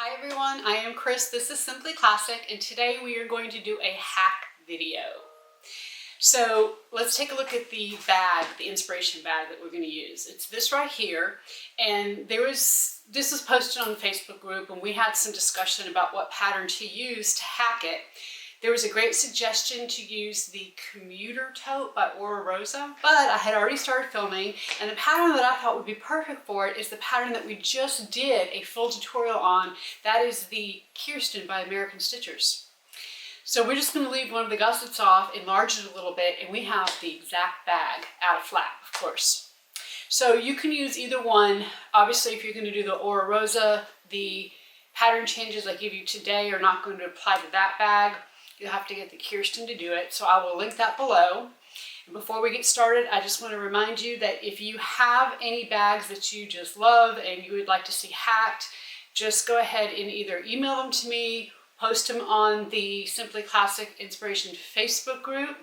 Hi everyone, I am Chris. This is Simply Classic, and today we are going to do a hack video. So let's take a look at the bag, the inspiration bag that we're going to use. It's this right here, and this was posted on the Facebook group, and we had some discussion about what pattern to use to hack it. There was a great suggestion to use the commuter tote by Ora Rosa, but I had already started filming, and the pattern that I thought would be perfect for it is the pattern that we just did a full tutorial on. That is the Kirsten by American Stitchers. So we're just going to leave one of the gussets off, enlarge it a little bit, and we have the exact bag out of flap, of course. So you can use either one. Obviously, if you're going to do the Ora Rosa, the pattern changes I give you today are not going to apply to that bag. You'll have to get the Kirsten to do it, so I will link that below. And before we get started, I just want to remind you that if you have any bags that you just love and you would like to see hacked, just go ahead and either email them to me, post them on the Simply Classic Inspiration Facebook group.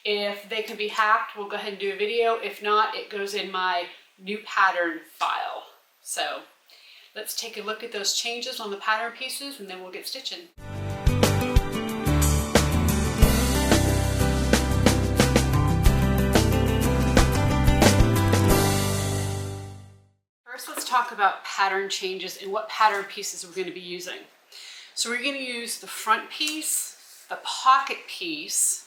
If they can be hacked, we'll go ahead and do a video. If not, it goes in my new pattern file. So let's take a look at those changes on the pattern pieces and then we'll get stitching. Let's talk about pattern changes and what pattern pieces we're going to be using. So we're going to use the front piece, the pocket piece,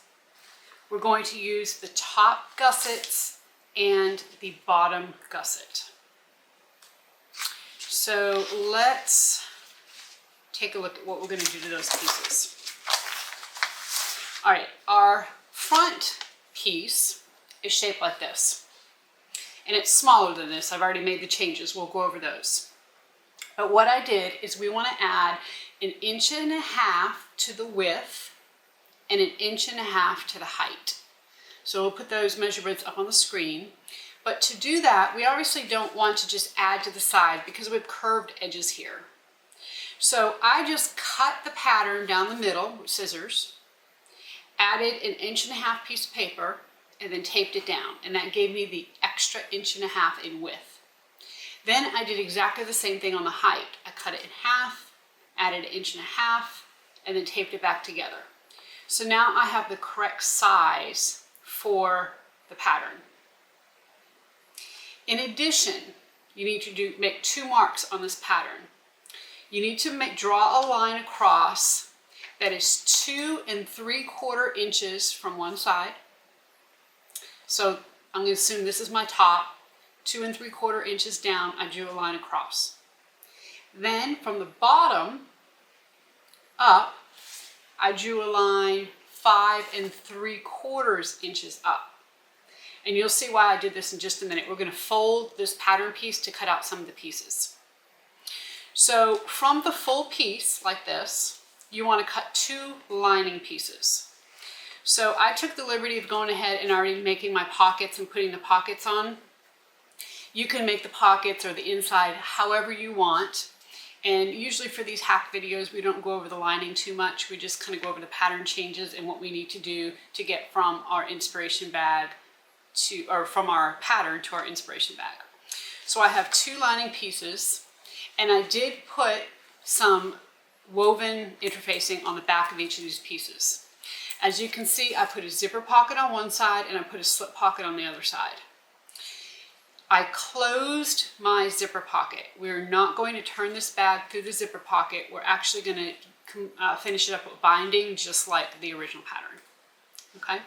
we're going to use the top gussets and the bottom gusset. So let's take a look at what we're going to do to those pieces. All right, our front piece is shaped like this. And it's smaller than this. I've already made the changes. We'll go over those. But what I did is we want to add 1.5 inches to the width and 1.5 inches to the height. So we'll put those measurements up on the screen. But to do that, we obviously don't want to just add to the side because we have curved edges here. So I just cut the pattern down the middle with scissors, added 1.5 inch piece of paper, and then taped it down, and that gave me the extra 1.5 inches in width. Then I did exactly the same thing on the height. I cut it in half, added 1.5 inches, and then taped it back together. So now I have the correct size for the pattern. In addition, you need to make 2 marks on this pattern. You need to draw a line across that is 2 3/4 inches from one side. So I'm going to assume this is my top, 2 3/4 inches down, I drew a line across. Then from the bottom up, I drew a line 5 3/4 inches up. And you'll see why I did this in just a minute. We're going to fold this pattern piece to cut out some of the pieces. So from the full piece, like this, you want to cut 2 lining pieces. So I took the liberty of going ahead and already making my pockets and putting the pockets on. You can make the pockets or the inside however you want. And usually for these hack videos, we don't go over the lining too much. We just kind of go over the pattern changes and what we need to do to get from our inspiration bag or from our pattern to our inspiration bag. So I have 2 lining pieces, and I did put some woven interfacing on the back of each of these pieces. As you can see, I put a zipper pocket on one side and I put a slip pocket on the other side. I closed my zipper pocket. We're not going to turn this bag through the zipper pocket. We're actually going to finish it up with binding just like the original pattern. Okay?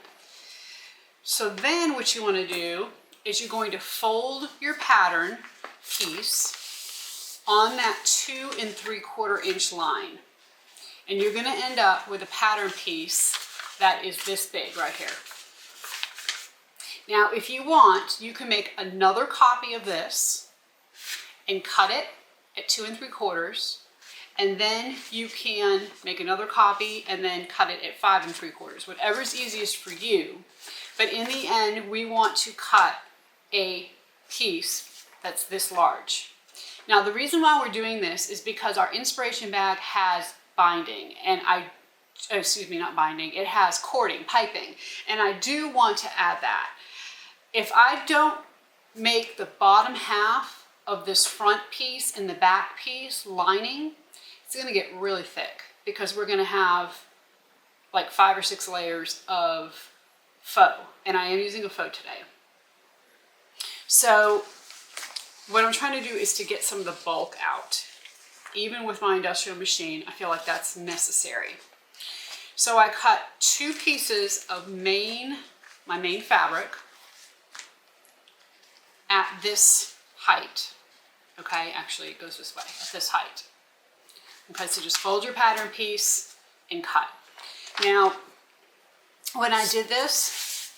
So then what you want to do is you're going to fold your pattern piece on that 2 3/4 inch line. And you're going to end up with a pattern piece that is this big right here. Now, if you want, you can make another copy of this and cut it at 2 3/4, and then you can make another copy and then cut it at 5 3/4, whatever's easiest for you. But in the end, we want to cut a piece that's this large. Now, the reason why we're doing this is because our inspiration bag has binding, and not binding, it has cording, piping, and I do want to add that. If I don't make the bottom half of this front piece and the back piece lining, it's gonna get really thick because we're gonna have like 5 or 6 layers of faux, and I am using a faux today. So what I'm trying to do is to get some of the bulk out. Even with my industrial machine, I feel like that's necessary. So I cut 2 pieces of my main fabric at this height. Okay, actually it goes this way, at this height. Okay, so just fold your pattern piece and cut. Now, when I did this,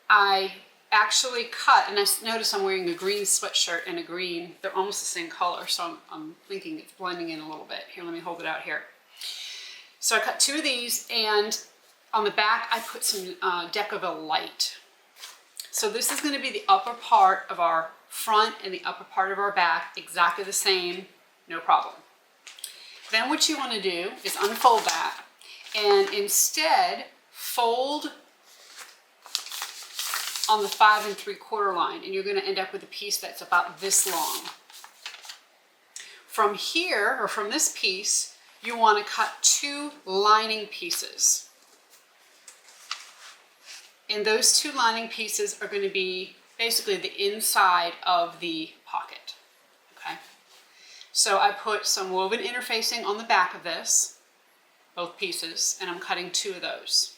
I actually cut, and I notice I'm wearing a green sweatshirt and a green, they're almost the same color, so I'm thinking it's blending in a little bit. Here, let me hold it out here. So I cut 2 of these, and on the back I put some Decovil light. So this is going to be the upper part of our front and the upper part of our back, exactly the same, no problem. Then what you want to do is unfold that, and instead fold on the 5 3/4 line, and you're going to end up with a piece that's about this long. From here, or from this piece, you want to cut 2 lining pieces. And those 2 lining pieces are going to be basically the inside of the pocket. Okay. So I put some woven interfacing on the back of this, both pieces, and I'm cutting 2 of those.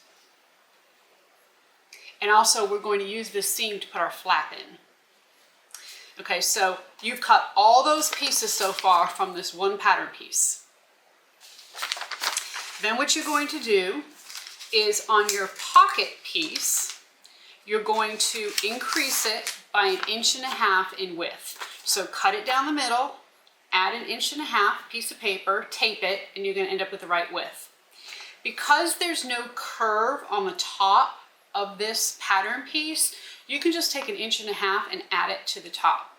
And also we're going to use this seam to put our flap in. Okay, so you've cut all those pieces so far from this one pattern piece. Then what you're going to do is on your pocket piece, you're going to increase it by 1.5 inches in width. So cut it down the middle, add 1.5 inches piece of paper, tape it, and you're going to end up with the right width. Because there's no curve on the top of this pattern piece, you can just take 1.5 inches and add it to the top.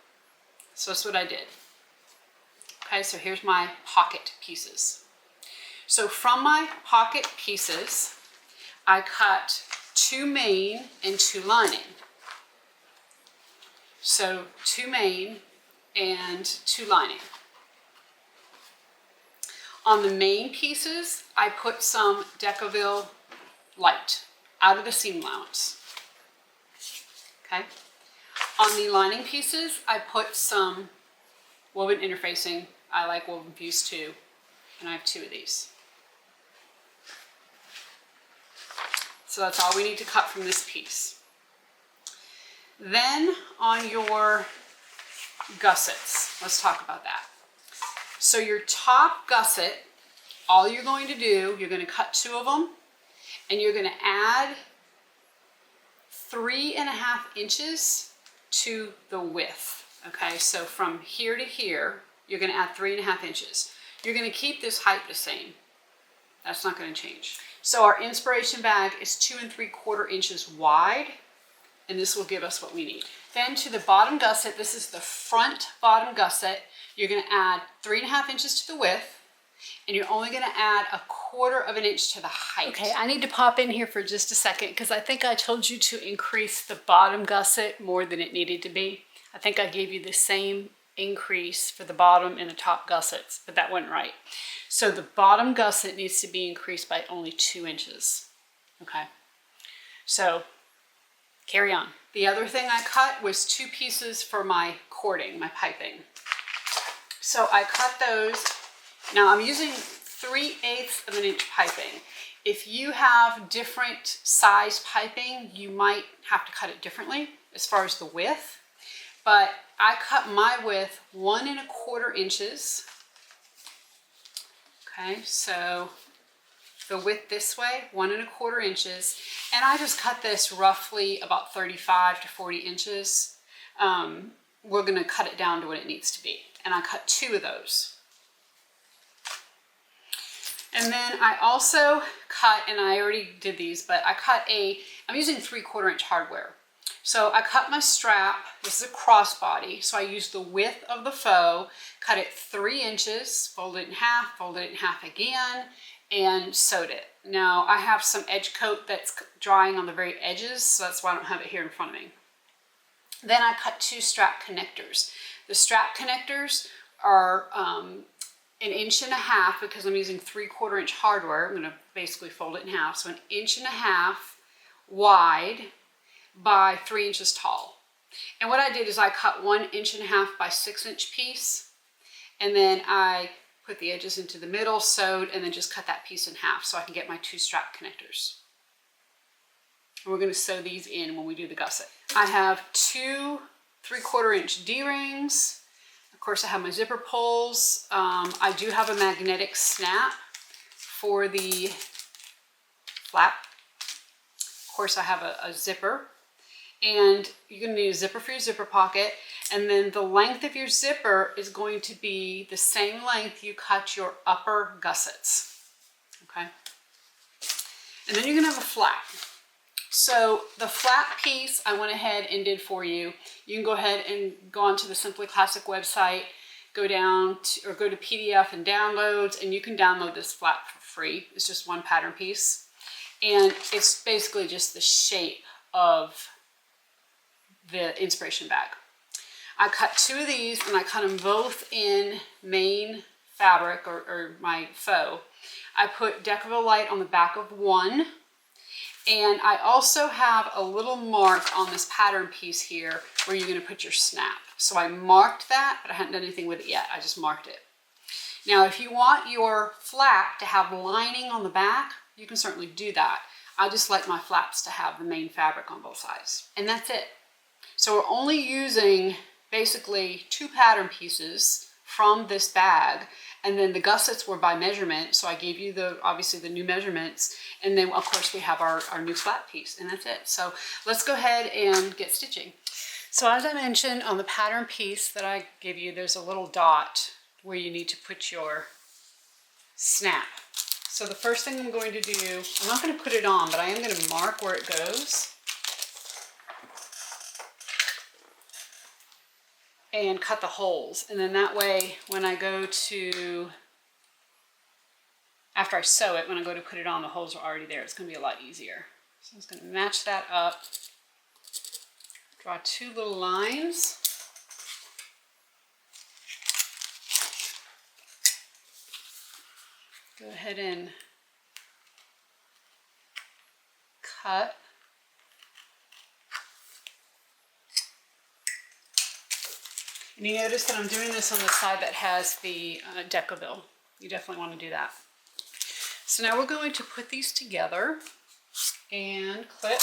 So that's what I did. Okay, so here's my pocket pieces. So from my pocket pieces, I cut 2 main and 2 lining. So 2 main and 2 lining. On the main pieces, I put some Decovil light out of the seam allowance. Okay. On the lining pieces, I put some woven interfacing. I like woven fuse too, and I have 2 of these. So that's all we need to cut from this piece. Then on your gussets, let's talk about that. So your top gusset, all you're going to do, you're going to cut 2 of them, and you're going to add 3.5 inches to the width. Okay, so from here to here, you're going to add 3.5 inches. You're going to keep this height the same. That's not going to change. So our inspiration bag is 2 3/4 inches wide, and this will give us what we need. Then to the bottom gusset, this is the front bottom gusset, you're going to add 3.5 inches to the width, and you're only going to add 1/4 inch to the height. Okay, I need to pop in here for just a second because I think I told you to increase the bottom gusset more than it needed to be. I think I gave you the same increase for the bottom and the top gussets, but that wasn't right. So the bottom gusset needs to be increased by only 2 inches. Okay, so carry on. The other thing I cut was 2 pieces for my cording, my piping. So I cut those. Now I'm using 3/8 inch piping. If you have different size piping, you might have to cut it differently as far as the width. But I cut my width 1 1/4 inches. Okay, so the width this way, 1 1/4 inches. And I just cut this roughly about 35 to 40 inches. We're gonna cut it down to what it needs to be. And I cut 2 of those. And then I also cut, and I already did these, but I cut I'm using 3/4 inch hardware. So I cut my strap, this is a crossbody, so I used the width of the faux, cut it 3 inches, folded it in half again, and sewed it. Now I have some edge coat that's drying on the very edges, so that's why I don't have it here in front of me. Then I cut 2 strap connectors. The strap connectors are 1.5 because I'm using 3/4 inch hardware. I'm gonna basically fold it in half. So 1.5 inches wide by 3 inches tall. And what I did is I cut 1.5 inches by 6 inch piece, and then I put the edges into the middle, sewed, and then just cut that piece in half so I can get my 2 strap connectors. And we're gonna sew these in when we do the gusset. I have 2 3/4 inch D-rings. Of course, I have my zipper pulls. I do have a magnetic snap for the flap. Of course, I have a zipper, and you're going to need a zipper for your zipper pocket. And then the length of your zipper is going to be the same length you cut your upper gussets. Okay. And then you're going to have a flap. So the flap piece I went ahead and did for you. You can go ahead and go onto the Simply Classic website, go down to, or go to PDF and downloads, and you can download this flap for free. It's just one pattern piece. And it's basically just the shape of the inspiration bag. I cut 2 of these, and I cut them both in main fabric or my faux. I put Decorative Light on the back of one. And I also have a little mark on this pattern piece here where you're going to put your snap. So I marked that, but I hadn't done anything with it yet. I just marked it. Now, if you want your flap to have lining on the back, you can certainly do that. I just like my flaps to have the main fabric on both sides. And that's it. So we're only using basically 2 pattern pieces from this bag, and then the gussets were by measurement, so I gave you obviously the new measurements, and then of course we have our new flat piece, and that's it. So let's go ahead and get stitching. So as I mentioned, on the pattern piece that I gave you, there's a little dot where you need to put your snap. So the first thing I'm going to do, I'm not going to put it on, but I am going to mark where it goes and cut the holes. And then that way, when I go to, after I sew it, when I go to put it on, the holes are already there. It's going to be a lot easier. So I'm just going to match that up. Draw 2 little lines. Go ahead and cut. And you notice that I'm doing this on the side that has the deco bill. You definitely want to do that. So now we're going to put these together and clip.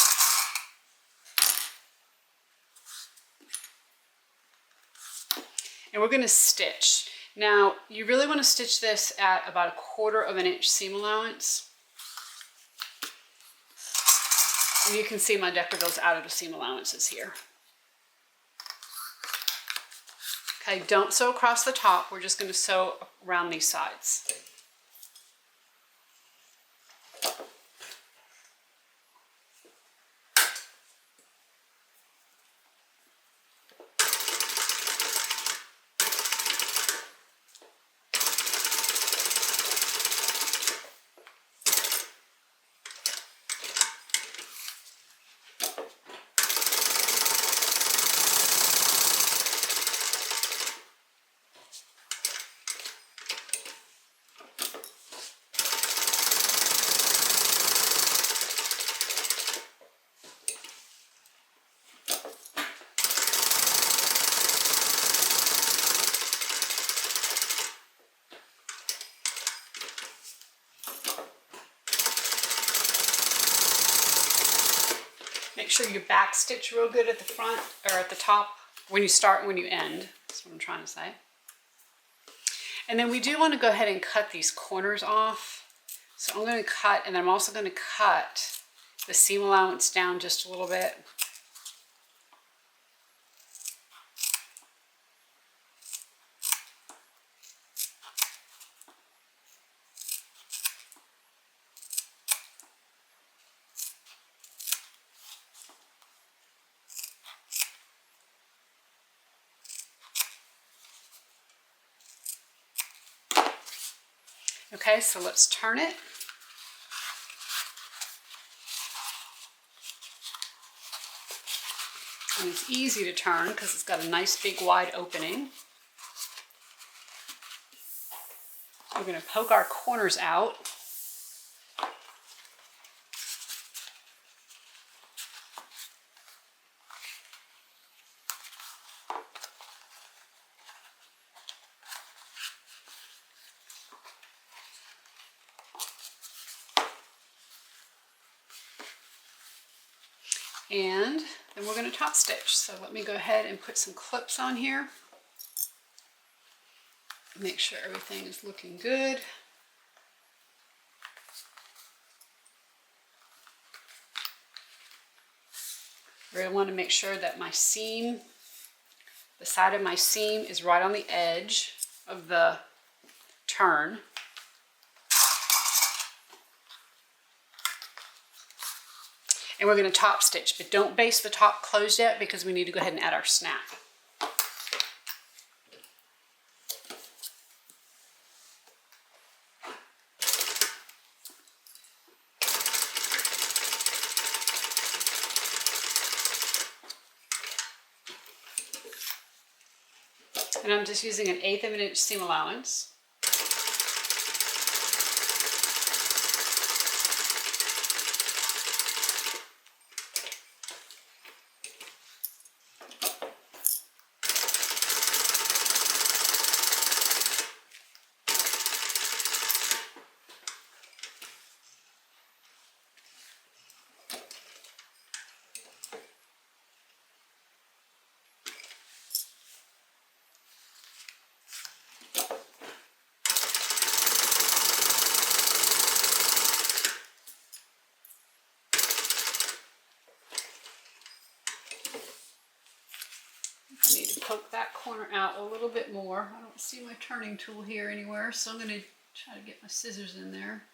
And we're going to stitch. Now, you really want to stitch this at about 1/4 inch seam allowance. And you can see my deco bill's out of the seam allowances here. Okay, don't sew across the top. We're just going to sew around these sides. Make sure you back stitch real good at the front or at the top when you start and when you end. That's what I'm trying to say. And then we do want to go ahead and cut these corners off. So I'm going to cut, and then I'm also going to cut the seam allowance down just a little bit. Okay, so let's turn it. And it's easy to turn because it's got a nice big wide opening. going to poke our corners out. And then we're going to top stitch. So let me go ahead and put some clips on here. Make sure everything is looking good. I really want to make sure that my seam, the side of my seam is right on the edge of the turn. And we're going to top stitch, but don't baste the top closed yet because we need to go ahead and add our snap. And I'm just using 1/8 of an inch seam allowance. Poke that corner out a little bit more. I don't see my turning tool here anywhere, so I'm going to try to get my scissors in there.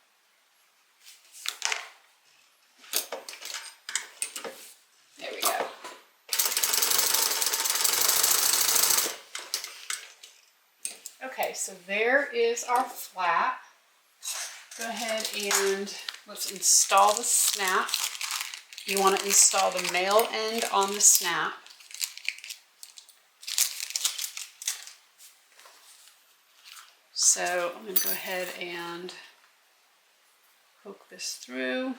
There we go. Okay, so there is our flap. Go ahead and let's install the snap. You want to install the male end on the snap. So I'm going to go ahead and poke this through.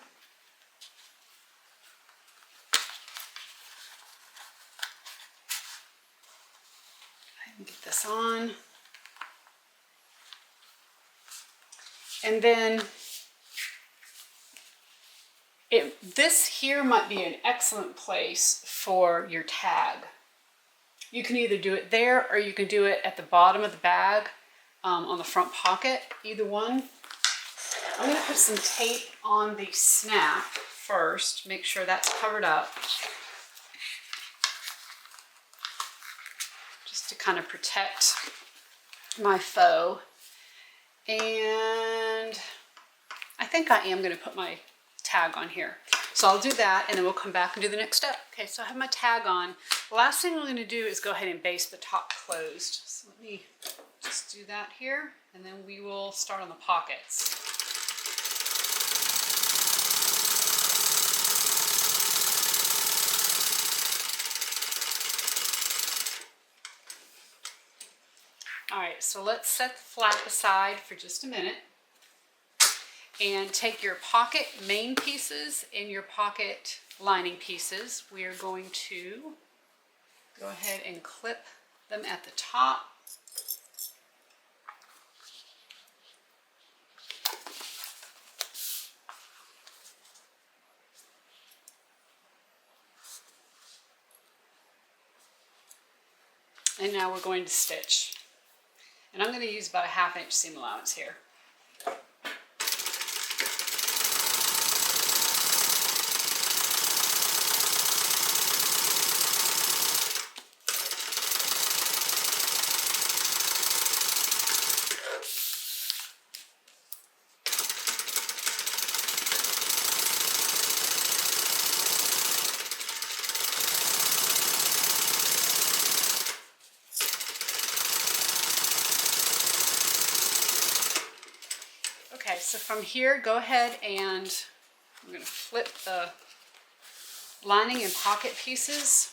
And get this on. And then this here might be an excellent place for your tag. You can either do it there or you can do it at the bottom of the bag. On the front pocket, either one. I'm going to put some tape on the snap first, make sure that's covered up, just to kind of protect my faux. And I think I am going to put my tag on here. So I'll do that and then we'll come back and do the next step. Okay, so I have my tag on. The last thing I'm going to do is go ahead and baste the top closed. So let me just do that here, and then we will start on the pockets. All right, so let's set the flap aside for just a minute and take your pocket main pieces and your pocket lining pieces. We are going to go ahead and clip them at the top. And now we're going to stitch. And I'm going to use about a 1/2 inch seam allowance here. Okay, so from here, go ahead and I'm going to flip the lining and pocket pieces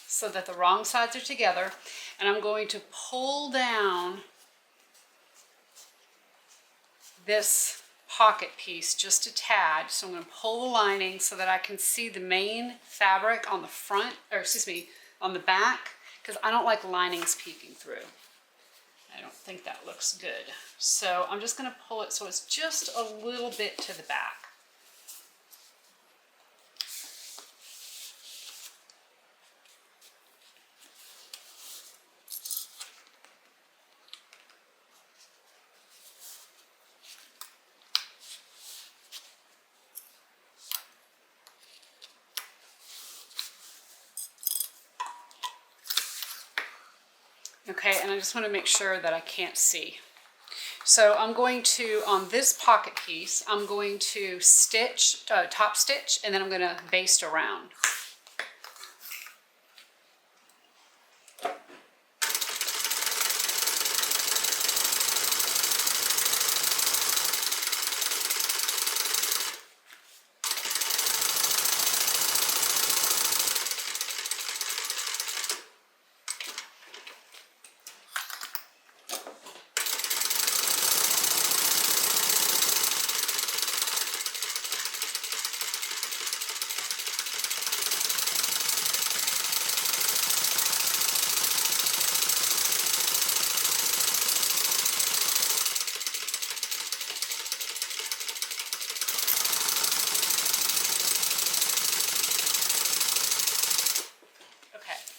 so that the wrong sides are together. And I'm going to pull down this pocket piece just a tad. So I'm going to pull the lining so that I can see the main fabric on the front, or excuse me, on the back, because I don't like linings peeking through. I don't think that looks good. So I'm just going to pull it so it's just a little bit to the back. Okay, and I just want to make sure that I can't see. So I'm going to, on this pocket piece, I'm going to stitch, top stitch, and then I'm going to baste around.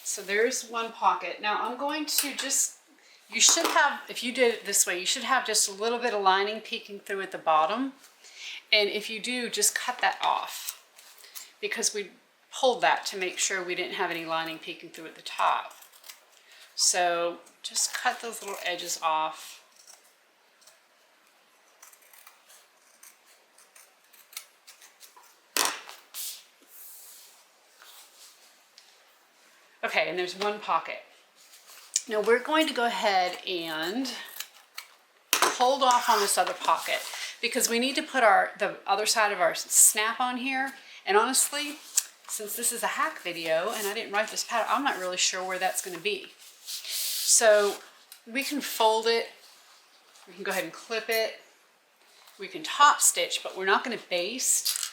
So there's one pocket. Now I'm going to just, you should have, if you did it this way, you should have just a little bit of lining peeking through at the bottom. And if you do, just cut that off, because we pulled that to make sure we didn't have any lining peeking through at the top. So just cut those little edges off. Okay, and there's one pocket. Now we're going to go ahead and hold off on this other pocket because we need to put the other side of our snap on here. And honestly, since this is a hack video and I didn't write this pattern, I'm not really sure where that's going to be. So we can fold it, we can go ahead and clip it, we can top stitch, but we're not going to baste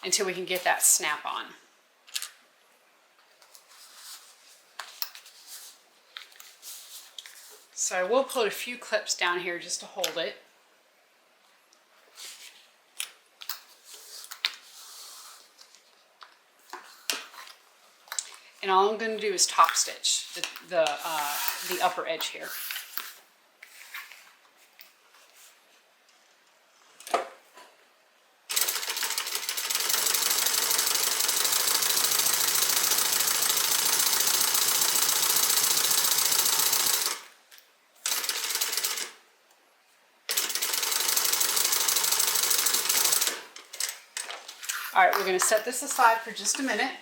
until we can get that snap on. So I will put a few clips down here just to hold it. And all I'm going to do is top stitch the upper edge here. All right, we're going to set this aside for just a minute.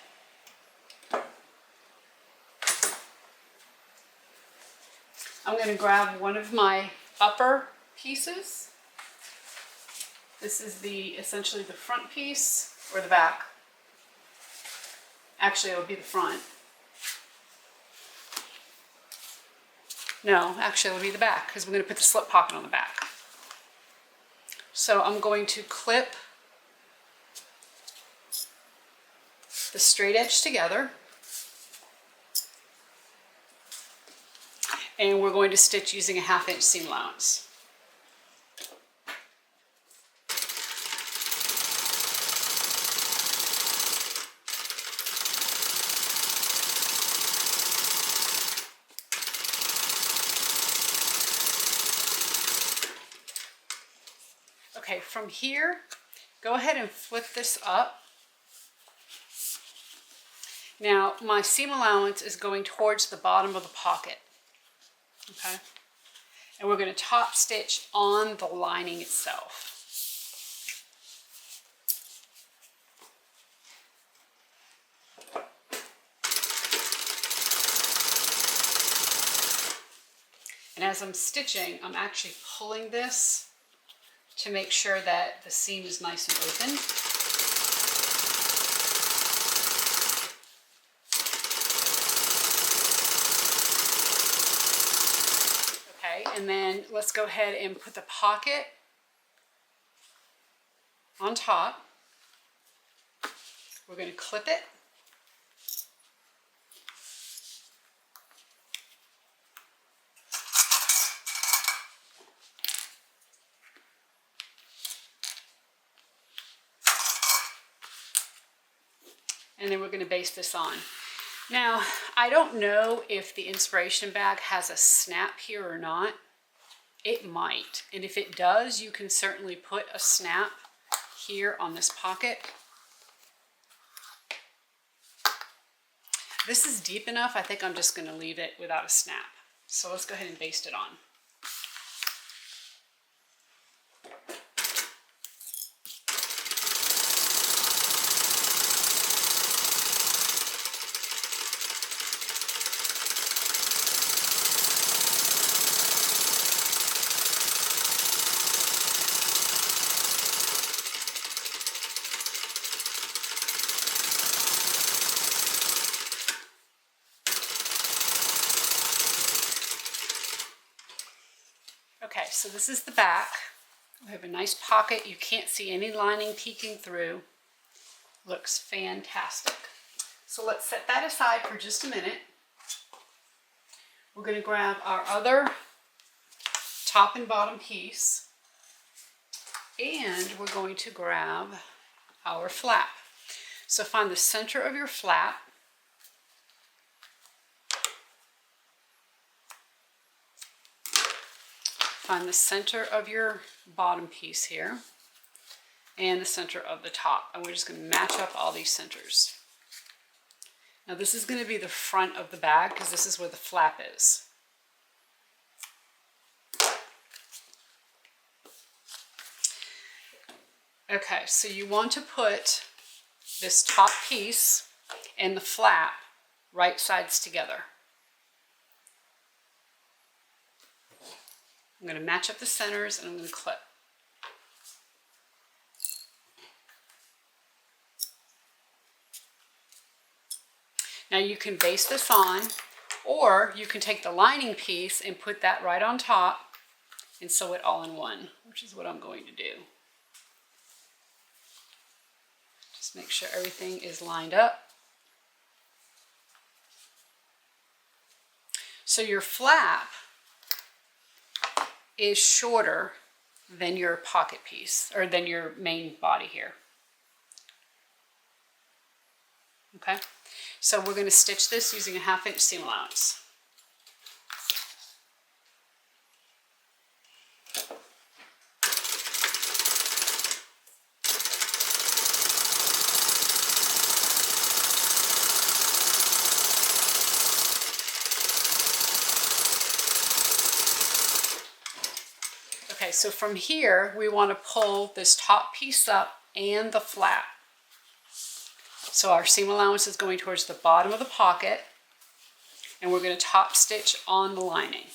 I'm going to grab one of my upper pieces. This is essentially the front piece, or the back. Actually, it would be the front. No, actually it would be the back, because we're going to put the slip pocket on the back. So I'm going to clip the straight edge together, and we're going to stitch using a 1/2 inch seam allowance. Okay, from here, go ahead and flip this up. Now, my seam allowance is going towards the bottom of the pocket, okay? And we're going to top stitch on the lining itself. And as I'm stitching, I'm actually pulling this to make sure that the seam is nice and open. Okay, And then let's go ahead and put the pocket on top. We're going to clip it. And then we're going to baste this on. Now, I don't know if the inspiration bag has a snap here or not. It might. And if it does, you can certainly put a snap here on this pocket. This is deep enough. I think I'm just going to leave it without a snap. So let's go ahead and baste it on. Okay, so this is the back. We have a nice pocket. You can't see any lining peeking through. Looks fantastic. So let's set that aside for just a minute. We're going to grab our other top and bottom piece, and we're going to grab our flap. So find the center of your flap. Find the center of your bottom piece here and the center of the top. And we're just going to match up all these centers. Now this is going to be the front of the bag because this is where the flap is. Okay, so you want to put this top piece and the flap right sides together. I'm going to match up the centers and I'm going to clip. Now you can baste this on, or you can take the lining piece and put that right on top and sew it all in one, which is what I'm going to do. Just make sure everything is lined up. So your flap is shorter than your pocket piece, or than your main body here. Okay, so we're going to stitch this using a 1/2 inch seam allowance. Okay, so from here, we want to pull this top piece up and the flap. So our seam allowance is going towards the bottom of the pocket, and we're going to top stitch on the lining.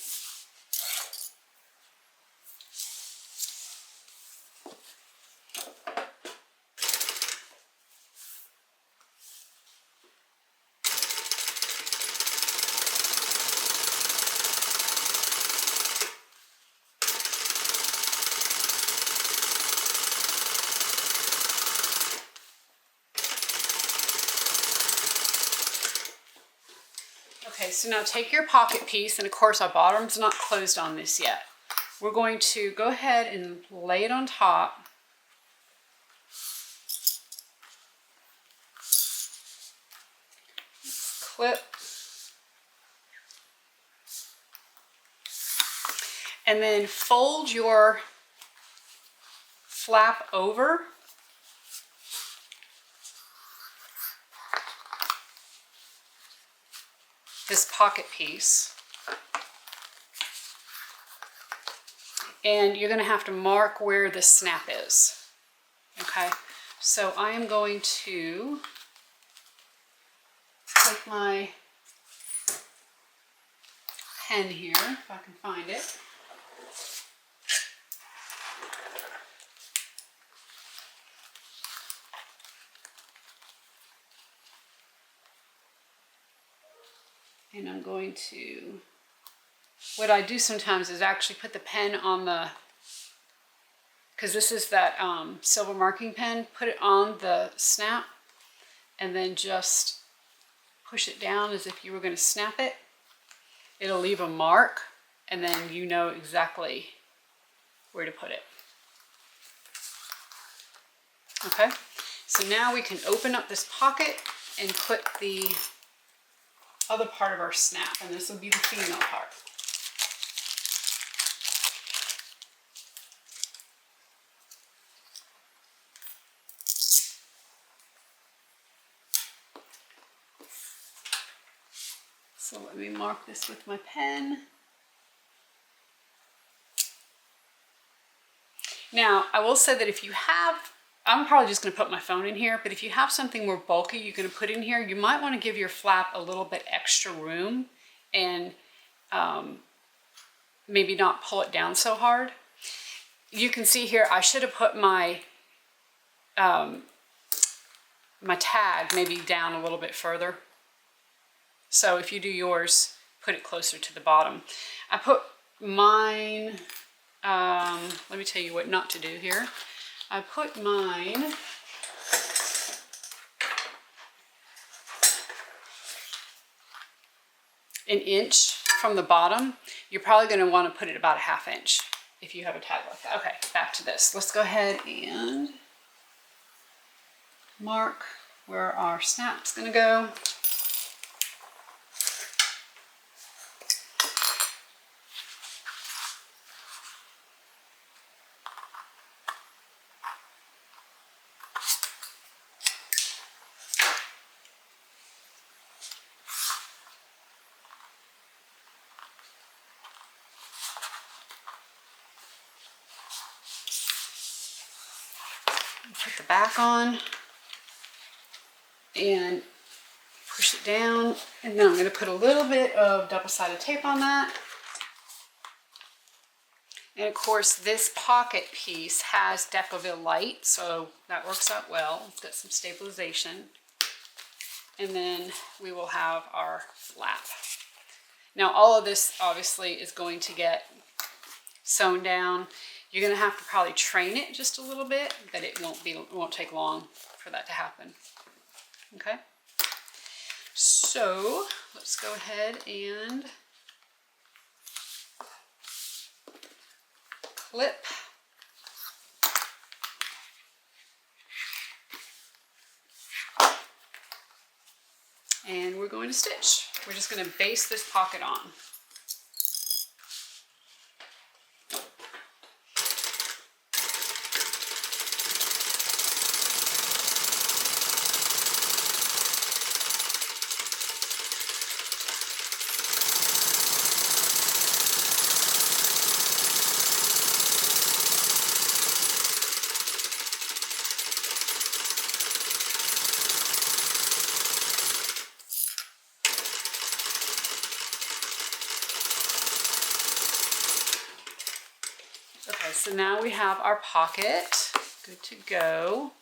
Okay, so now take your pocket piece, and of course our bottom's not closed on this yet. We're going to go ahead and lay it on top. Clip. And then fold your flap over. This pocket piece, and you're going to have to mark where the snap is. Okay, so I am going to take my pen here, if I can find it. And I'm going to what I do sometimes is actually put the pen on the, because this is that silver marking pen, put it on the snap and then just push it down as if you were going to snap it. It'll leave a mark and then you know exactly where to put it. Okay, so now we can open up this pocket and put the other part of our snap, and this will be the female part. So let me mark this with my pen. Now, I will say that if you have, I'm probably just going to put my phone in here, but if you have something more bulky you're going to put in here, you might want to give your flap a little bit extra room and maybe not pull it down so hard. You can see here, I should have put my my tag maybe down a little bit further. So if you do yours, put it closer to the bottom. I put mine, let me tell you what not to do here. I put mine an inch from the bottom. You're probably going to want to put it about a ½ inch if you have a tag like that. Okay, back to this. Let's go ahead and mark where our snap's going to go. Put the back on and push it down, and then I'm going to put a little bit of double-sided tape on that. And of course this pocket piece has Decoville light, so that works out well. It's got some stabilization. And then we will have our flap. Now all of this obviously is going to get sewn down. You're going to have to probably train it just a little bit, but it won't take long for that to happen. Okay? So let's go ahead and clip. And we're going to stitch. We're just going to base this pocket on. Okay, so now we have our pocket, good to go.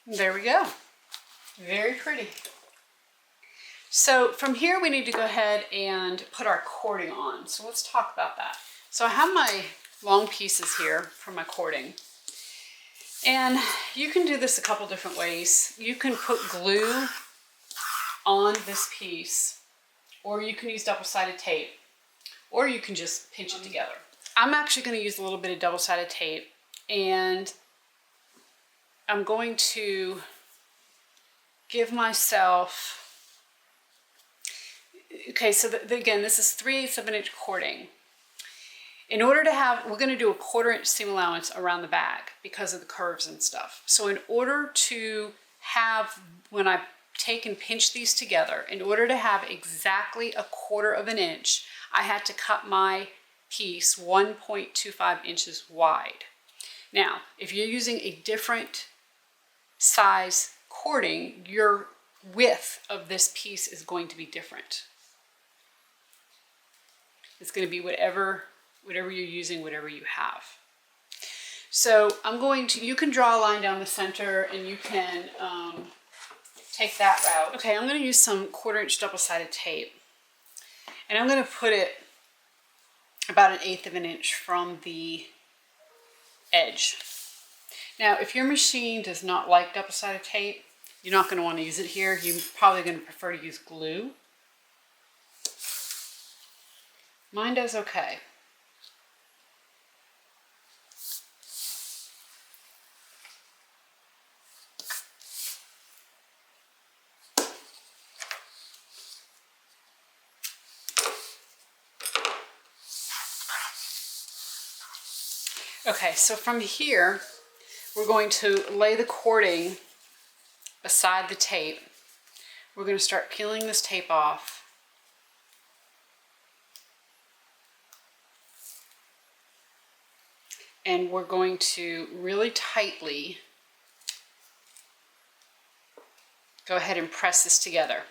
There we go, very pretty. So from here we need to go ahead and put our cording on. So let's talk about that. So I have my long pieces here for my cording. And you can do this a couple different ways. You can put glue on this piece, or you can use double-sided tape, or you can just pinch it together. I'm actually going to use a little bit of double-sided tape, and I'm going to give myself, okay, so again, this is 3/8 of an inch cording. In order to have, we're going to do a 1/4 inch seam allowance around the bag because of the curves and stuff. So in order to have, when I take and pinch these together, in order to have exactly a 1/4 of an inch, I had to cut my piece 1.25 inches wide. Now, if you're using a different size cording, your width of this piece is going to be different. It's going to be whatever you're using, whatever you have. So I'm going to, you can draw a line down the center, and you can take that route. Okay, I'm going to use some 1/4 inch double-sided tape, and I'm going to put it about 1/8 of an inch from the edge. Now, if your machine does not like double-sided tape, you're not going to want to use it here. You're probably going to prefer to use glue. Mine does okay. Okay, so from here, we're going to lay the cording beside the tape. We're going to start peeling this tape off. And we're going to really tightly go ahead and press this together.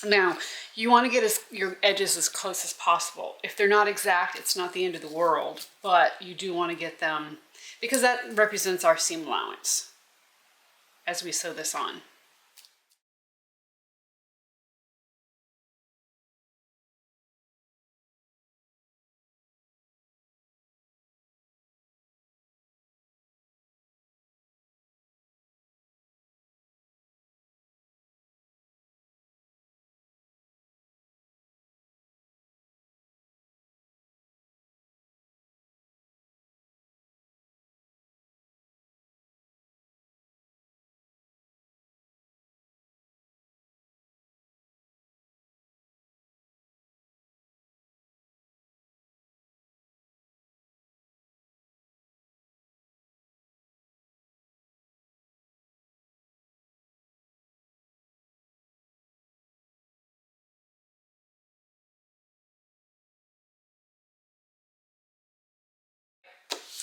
Now, you want to get your edges as close as possible. If they're not exact, it's not the end of the world, but you do want to get them, because that represents our seam allowance as we sew this on.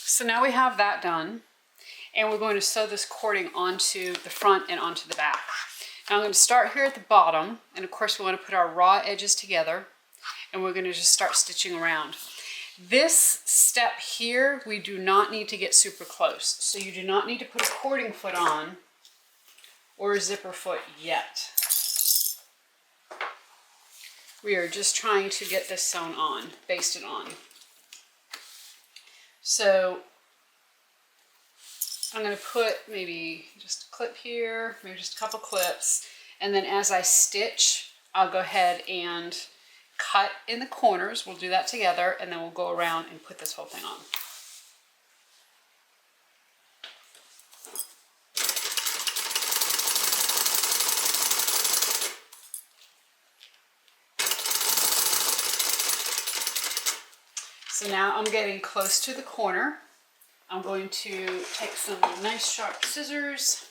So now we have that done, and we're going to sew this cording onto the front and onto the back. Now I'm going to start here at the bottom, and of course we want to put our raw edges together, and we're going to just start stitching around. This step here, we do not need to get super close, so you do not need to put a cording foot on or a zipper foot yet. We are just trying to get this sewn on, basted on. So I'm going to put maybe just a clip here, maybe just a couple clips, and then as I stitch, I'll go ahead and cut in the corners. We'll do that together, and then we'll go around and put this whole thing on. So now I'm getting close to the corner. I'm going to take some nice sharp scissors,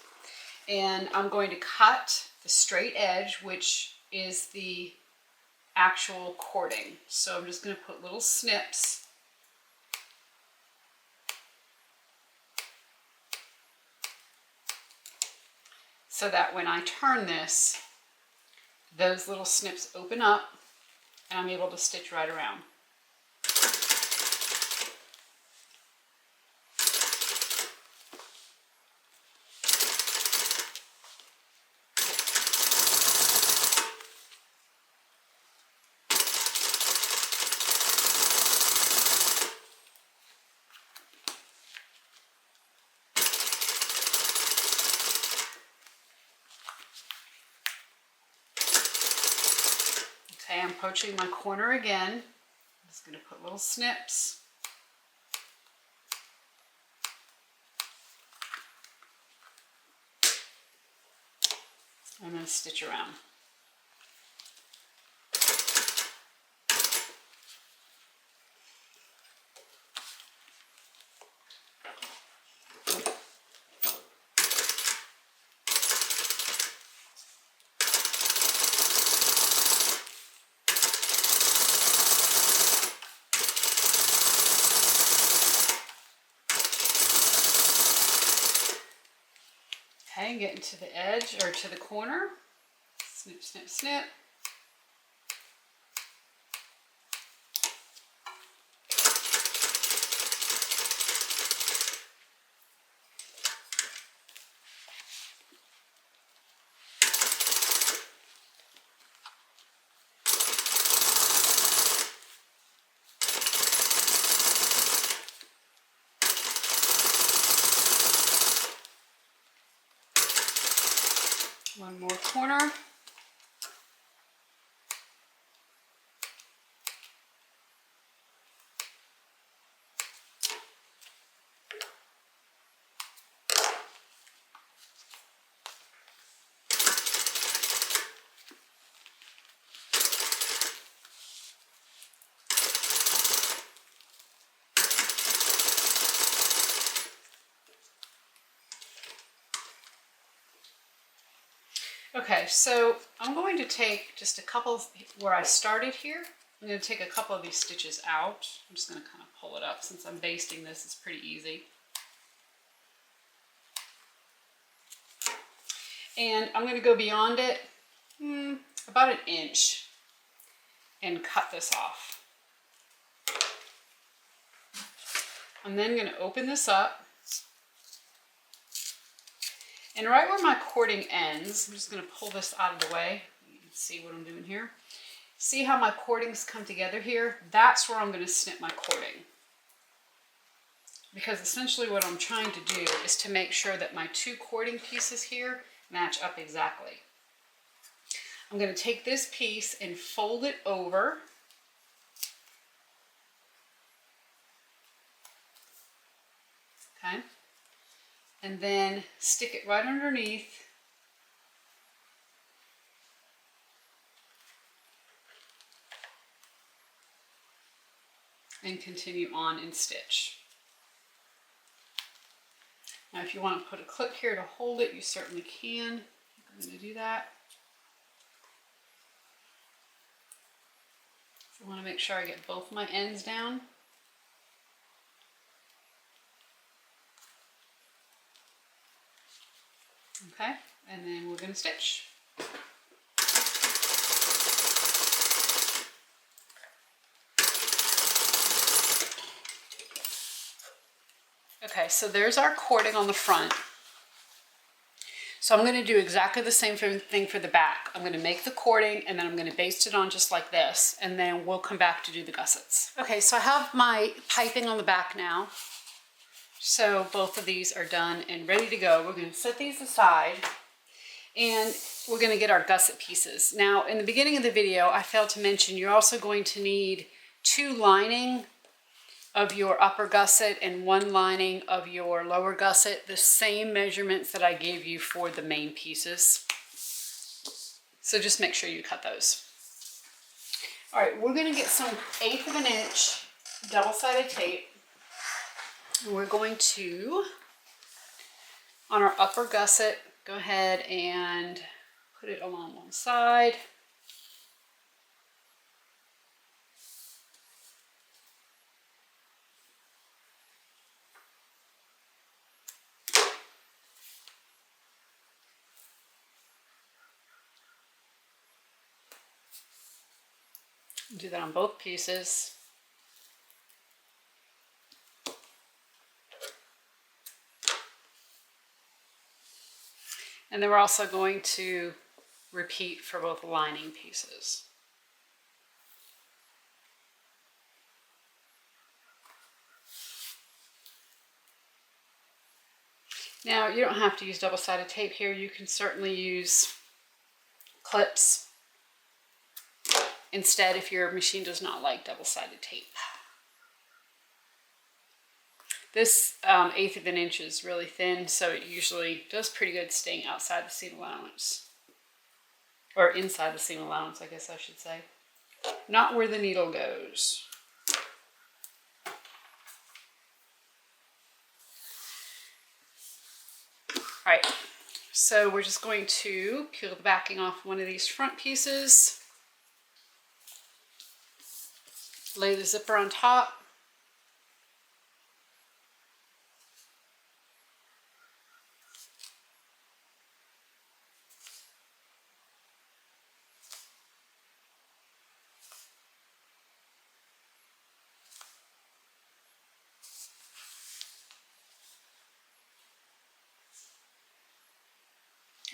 and I'm going to cut the straight edge, which is the actual cording. So I'm just going to put little snips. So that when I turn this, those little snips open up and I'm able to stitch right around. Okay, I'm approaching my corner again. I'm just going to put little snips. I'm going to stitch around. Okay, getting to the edge or to the corner. Snip, snip, snip. One more corner. Okay, so I'm going to take just a couple where I started here. I'm going to take a couple of these stitches out. I'm just going to kind of pull it up since I'm basting this. It's pretty easy. And I'm going to go beyond it about an inch and cut this off. I'm then going to open this up. And right where my cording ends, I'm just going to pull this out of the way. You can see what I'm doing here. See how my cordings come together here? That's where I'm going to snip my cording. Because essentially what I'm trying to do is to make sure that my two cording pieces here match up exactly. I'm going to take this piece and fold it over. Okay. And then stick it right underneath. And continue on and stitch. Now if you want to put a clip here to hold it, you certainly can. I'm going to do that. I want to make sure I get both my ends down. Okay, and then we're going to stitch. Okay, so there's our cording on the front. So I'm going to do exactly the same thing for the back. I'm going to make the cording and then I'm going to baste it on just like this, and then we'll come back to do the gussets. Okay, so I have my piping on the back now. So both of these are done and ready to go. We're going to set these aside and we're going to get our gusset pieces. Now in the beginning of the video I failed to mention you're also going to need 2 lining of your upper gusset and 1 lining of your lower gusset, the same measurements that I gave you for the main pieces. So just make sure you cut those. All right, we're going to get some 1/8 of an inch double-sided tape. And we're going to, on our upper gusset, go ahead and put it along one side. Do that on both pieces. And then we're also going to repeat for both lining pieces. Now you don't have to use double-sided tape here. You can certainly use clips instead if your machine does not like double-sided tape. This 1/8 of an inch is really thin, so it usually does pretty good staying outside the seam allowance. Or inside the seam allowance, I guess I should say. Not where the needle goes. All right, so we're just going to peel the backing off one of these front pieces. Lay the zipper on top.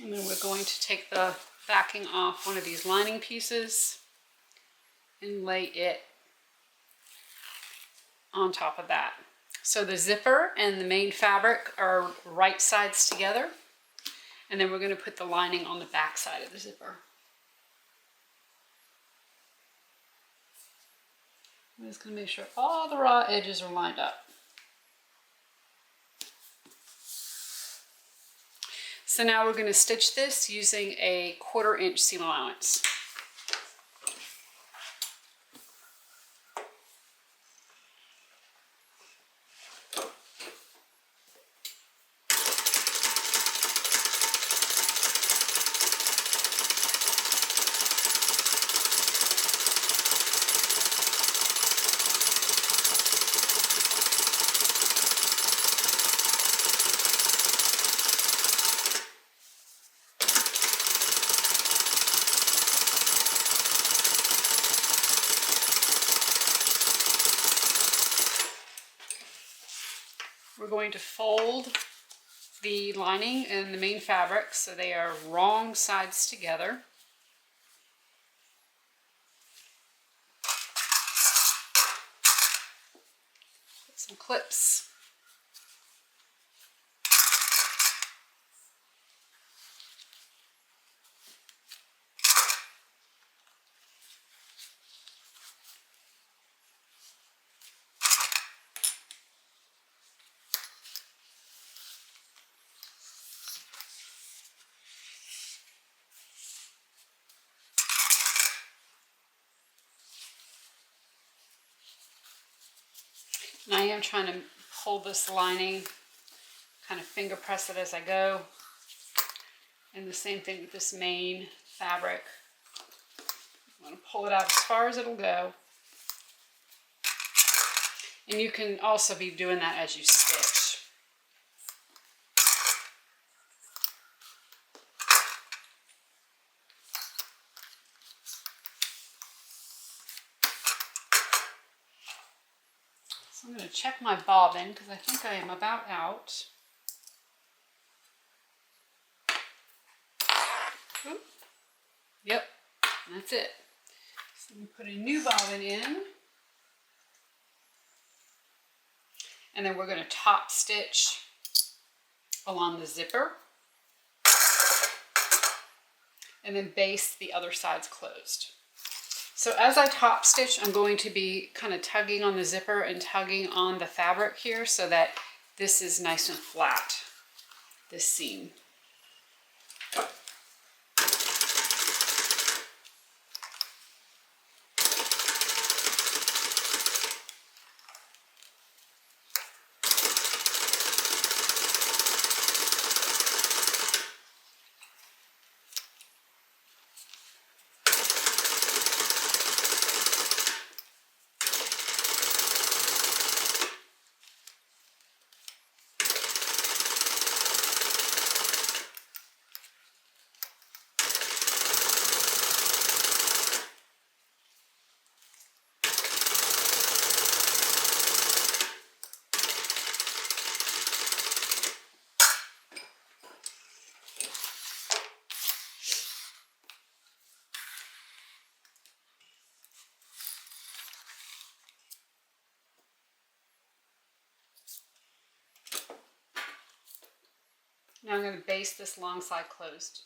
And then we're going to take the backing off one of these lining pieces and lay it on top of that. So the zipper and the main fabric are right sides together. And then we're going to put the lining on the back side of the zipper. I'm just going to make sure all the raw edges are lined up. So now we're going to stitch this using a 1/4 inch seam allowance. We're going to fold the lining and the main fabric so they are wrong sides together. Put some clips. And I am trying to hold this lining, kind of finger press it as I go. And the same thing with this main fabric. I'm going to pull it out as far as it'll go. And you can also be doing that as you stitch. So I'm going to check my bobbin because I think I am about out. Oop. Yep, that's it. So we put a new bobbin in. And then we're going to top stitch along the zipper. And then baste the other sides closed. So as I top stitch, I'm going to be kind of tugging on the zipper and tugging on the fabric here so that this is nice and flat, this seam. Now I'm going to baste this long side closed.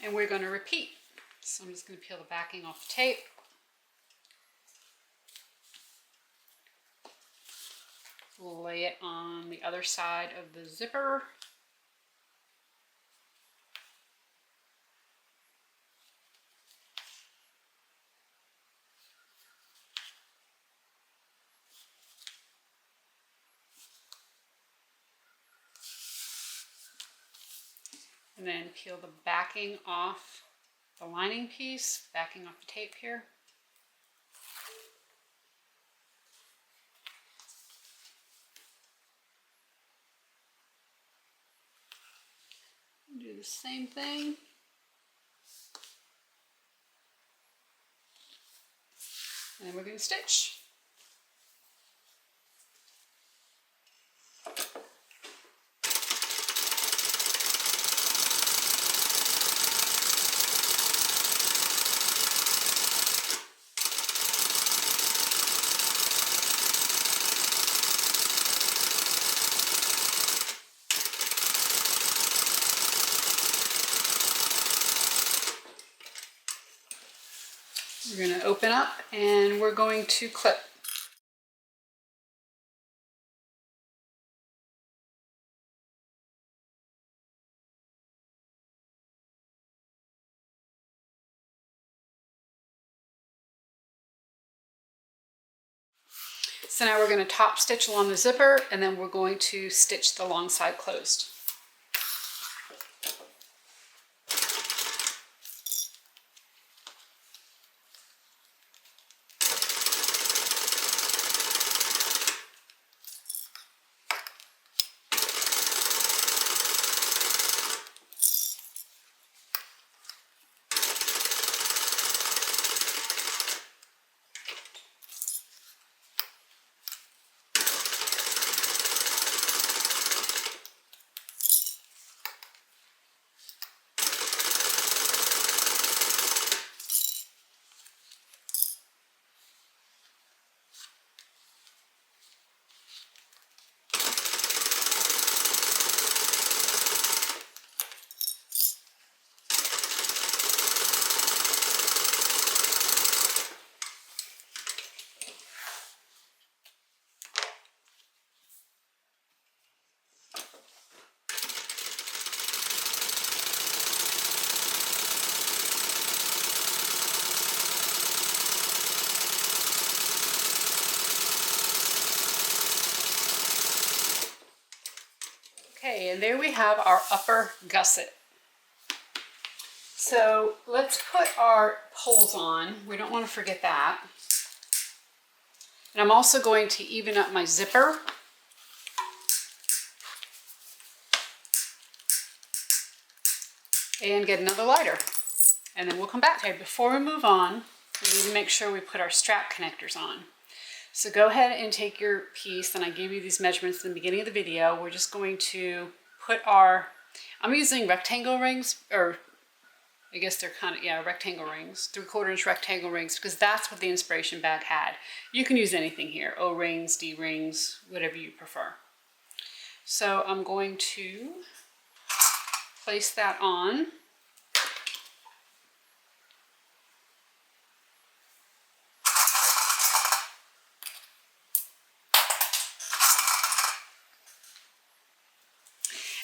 And we're going to repeat. So I'm just going to peel the backing off the tape. Lay it on the other side of the zipper. And then peel the backing off the lining piece, backing off the tape here. Do the same thing. And then we're going to stitch. We're going to open up and we're going to clip. So now we're going to top stitch along the zipper, and then we're going to stitch the long side closed. Okay, and there we have our upper gusset. So let's put our poles on. We don't want to forget that. And I'm also going to even up my zipper. And get another lighter. And then we'll come back. Okay, before we move on, we need to make sure we put our strap connectors on. So go ahead and take your piece, and I gave you these measurements in the beginning of the video. We're just going to put our, I'm using rectangle rings, or I guess they're kind of, yeah, rectangle rings, 3/4 inch rectangle rings, because that's what the inspiration bag had. You can use anything here, O-rings, D-rings, whatever you prefer. So I'm going to place that on.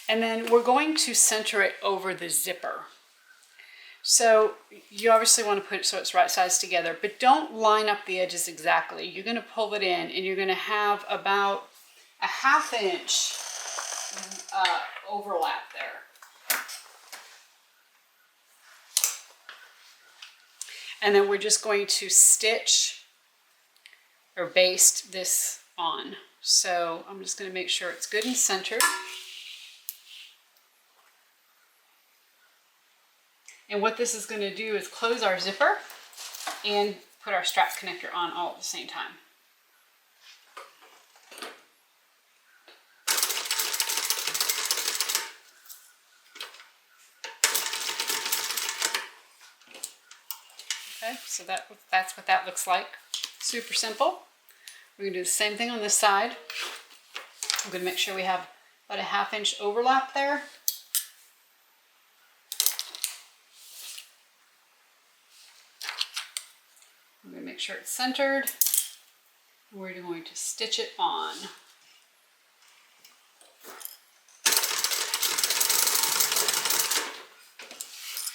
And then we're going to center it over the zipper. So you obviously want to put it so it's right sides together, but don't line up the edges exactly. You're going to pull it in, and you're going to have about a 1/2 inch overlap there. And then we're just going to stitch or baste this on. So I'm just going to make sure it's good and centered. And what this is going to do is close our zipper and put our strap connector on all at the same time. Okay, so that's what that looks like. Super simple. We're going to do the same thing on this side. I'm going to make sure we have about a 1/2 inch overlap there. I'm going to make sure it's centered. We're going to stitch it on.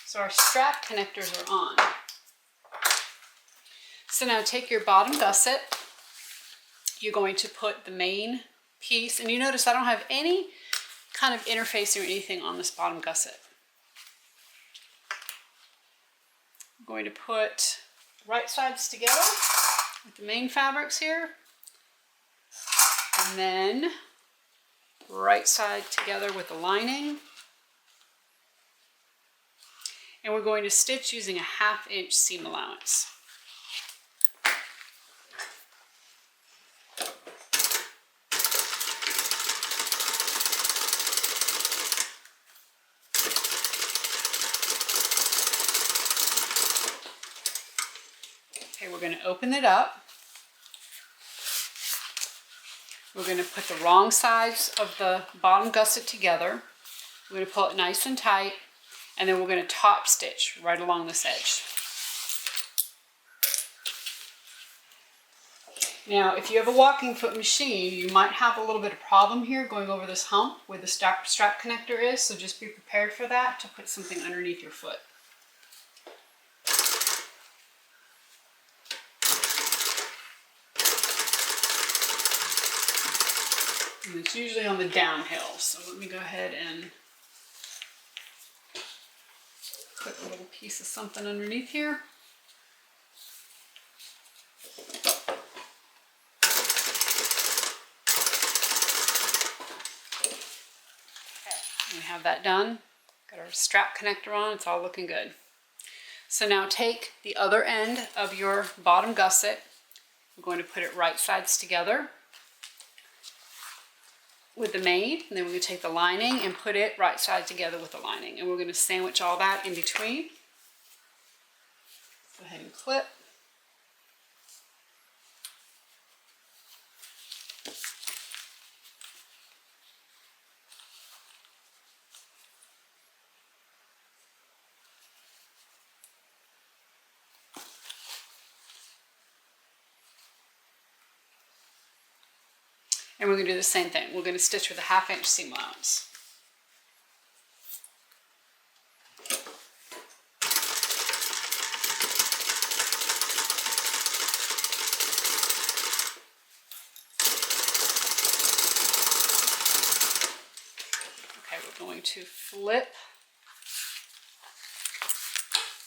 So our strap connectors are on. So now take your bottom gusset. You're going to put the main piece, and you notice I don't have any kind of interface or anything on this bottom gusset. I'm going to put right sides together with the main fabrics here, and then right side together with the lining. And we're going to stitch using a 1/2 inch seam allowance. Okay, we're going to open it up. We're going to put the wrong sides of the bottom gusset together. We're going to pull it nice and tight, and then we're going to top stitch right along this edge. Now, if you have a walking foot machine, you might have a little bit of problem here going over this hump where the strap connector is, so just be prepared for that, to put something underneath your foot. And it's usually on the downhill, so let me go ahead and put a little piece of something underneath here. We have that done. Got our strap connector on, it's all looking good. So now take the other end of your bottom gusset. We're going to put it right sides together with the main, and then we're going to take the lining and put it right side together with the lining. And we're going to sandwich all that in between. Go ahead and clip. And we're going to do the same thing. We're going to stitch with a 1/2 inch seam allowance. Okay, we're going to flip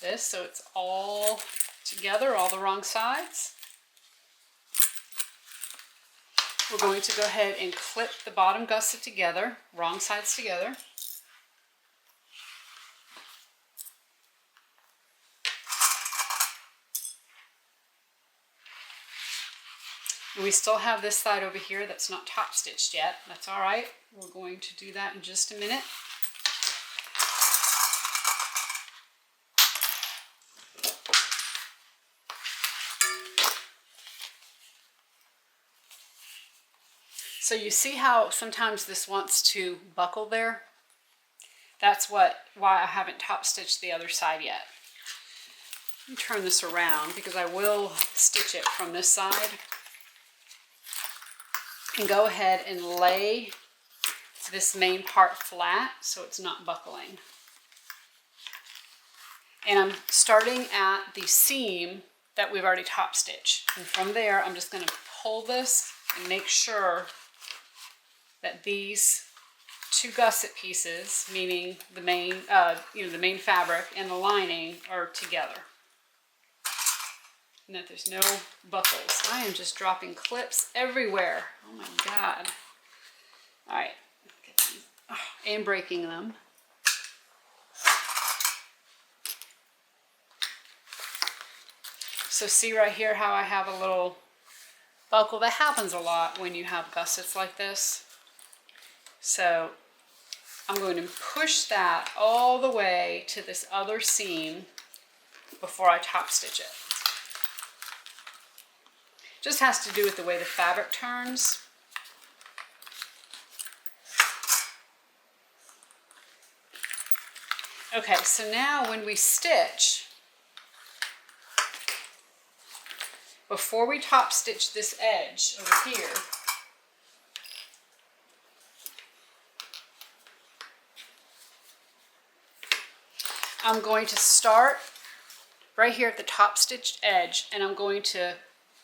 this so it's all together, all the wrong sides. We're going to go ahead and clip the bottom gusset together, wrong sides together. And we still have this side over here that's not top stitched yet. That's all right. We're going to do that in just a minute. So you see how sometimes this wants to buckle there? That's why I haven't top stitched the other side yet. Let me turn this around because I will stitch it from this side. And go ahead and lay this main part flat so it's not buckling. And I'm starting at the seam that we've already top stitched. And from there, I'm just going to pull this and make sure that these two gusset pieces, meaning the main, the main fabric and the lining, are together, and that there's no buckles. I am just dropping clips everywhere. Oh my God! All right, get these. Oh, and breaking them. So see right here how I have a little buckle. That happens a lot when you have gussets like this. So I'm going to push that all the way to this other seam before I top stitch it. Just has to do with the way the fabric turns. Okay, so now when we stitch, before we top stitch this edge over here, I'm going to start right here at the top stitched edge, and I'm going to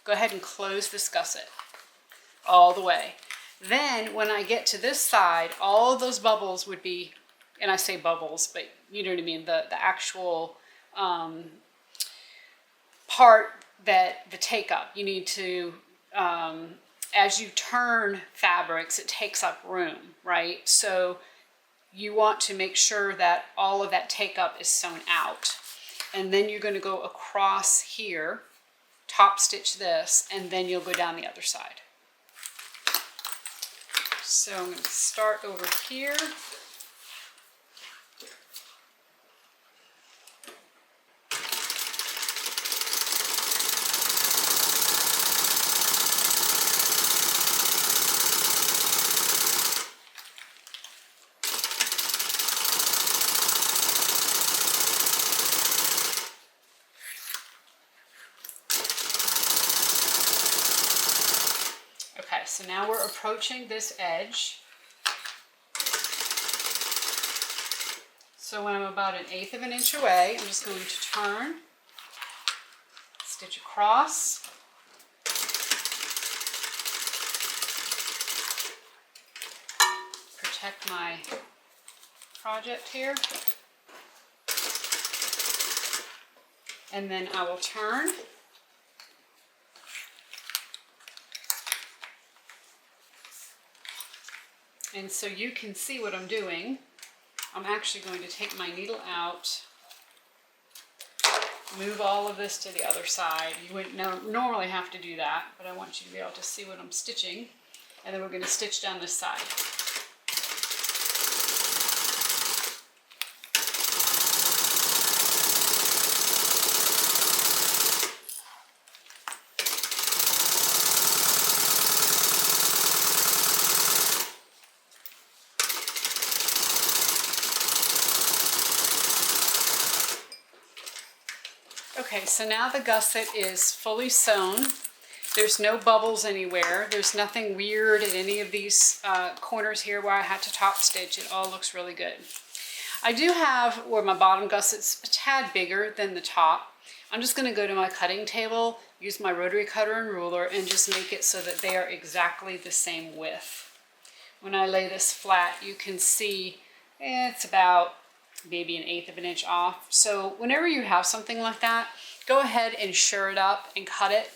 go ahead and close this gusset all the way. Then when I get to this side, all of those bubbles would be, and I say bubbles, but you know what I mean, the actual part that the take up. You need to, as you turn fabrics, it takes up room, right? So you want to make sure that all of that take up is sewn out. And then you're going to go across here, top stitch this, and then you'll go down the other side. So I'm going to start over here. so now we're approaching this edge. So when I'm about 1/8 of an inch away, I'm just going to turn, stitch across, protect my project here, and then I will turn. And so you can see what I'm doing. I'm actually going to take my needle out, move all of this to the other side. You wouldn't normally have to do that, but I want you to be able to see what I'm stitching. And then we're going to stitch down this side. Okay, so now the gusset is fully sewn. There's no bubbles anywhere. There's nothing weird at any of these corners here where I had to top stitch. It all looks really good. I do have where my bottom gusset's a tad bigger than the top. I'm just going to go to my cutting table, use my rotary cutter and ruler, and just make it so that they are exactly the same width. When I lay this flat, you can see it's about maybe 1/8 of an inch off. So whenever you have something like that, go ahead and sure it up and cut it.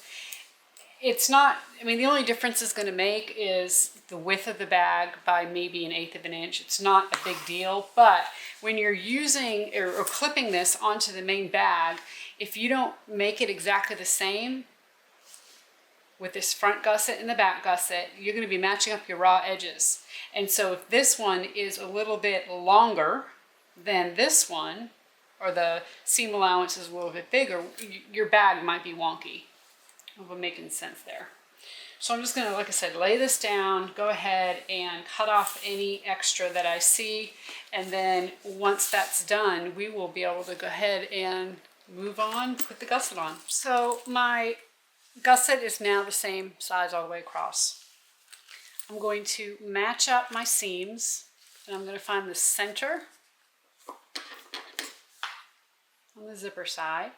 It's not, I mean, the only difference it's going to make is the width of the bag by maybe 1/8 of an inch. It's not a big deal, but when you're using or clipping this onto the main bag, if you don't make it exactly the same with this front gusset and the back gusset, you're going to be matching up your raw edges. And so if this one is a little bit longer than this one, or the seam allowance is a little bit bigger, your bag might be wonky. Hope I'm making sense there. So I'm just going to, like I said, lay this down, go ahead and cut off any extra that I see, and then once that's done, we will be able to go ahead and move on, put the gusset on. So my gusset is now the same size all the way across. I'm going to match up my seams, and I'm going to find the center on the zipper side.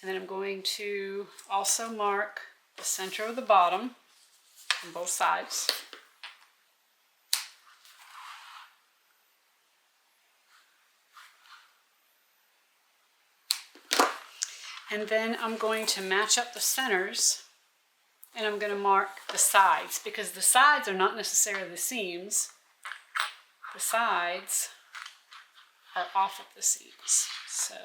And then I'm going to also mark the center of the bottom on both sides. And then I'm going to match up the centers, and I'm going to mark the sides, because the sides are not necessarily the seams. The sides are off of the seams. So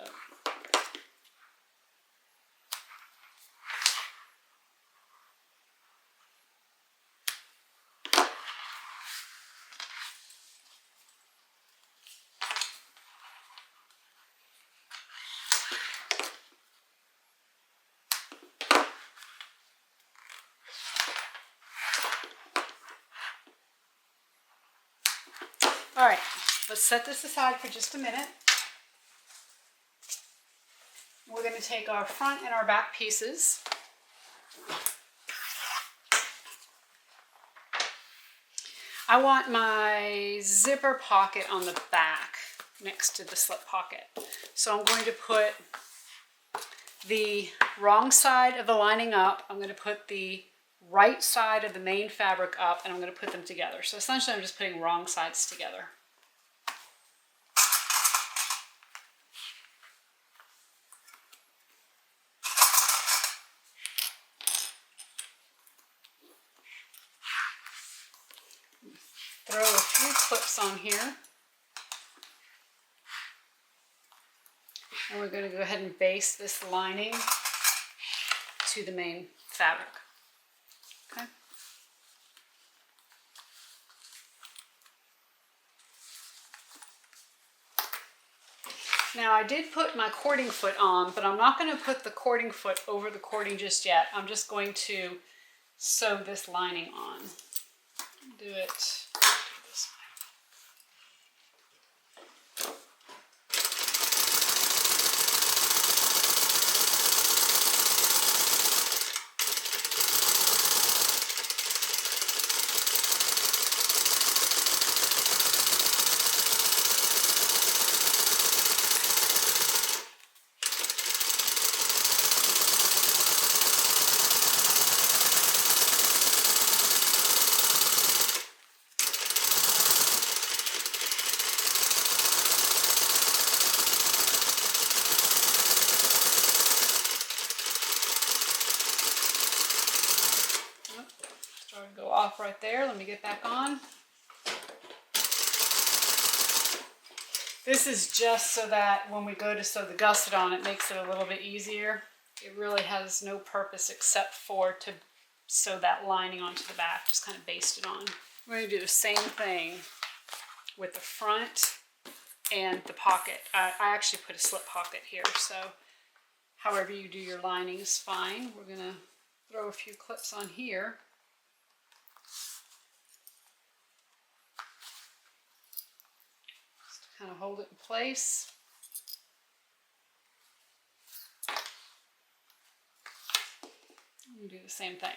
all right, let's set this aside for just a minute. We're going to take our front and our back pieces. I want my zipper pocket on the back next to the slip pocket. So I'm going to put the wrong side of the lining up. I'm going to put the right side of the main fabric up, and I'm going to put them together. So essentially I'm just putting wrong sides together. Throw a few clips on here. And we're going to go ahead and base this lining to the main fabric. Okay. Now I did put my cording foot on, but I'm not going to put the cording foot over the cording just yet. I'm just going to sew this lining on. Do it this way. Started to go off right there. Let me get back on. This is just so that when we go to sew the gusset on, it makes it a little bit easier. It really has no purpose except for to sew that lining onto the back, just kind of baste it on. We're going to do the same thing with the front and the pocket. I actually put a slip pocket here, so however you do your lining is fine. We're going to throw a few clips on here. Just to kind of hold it in place. And do the same thing.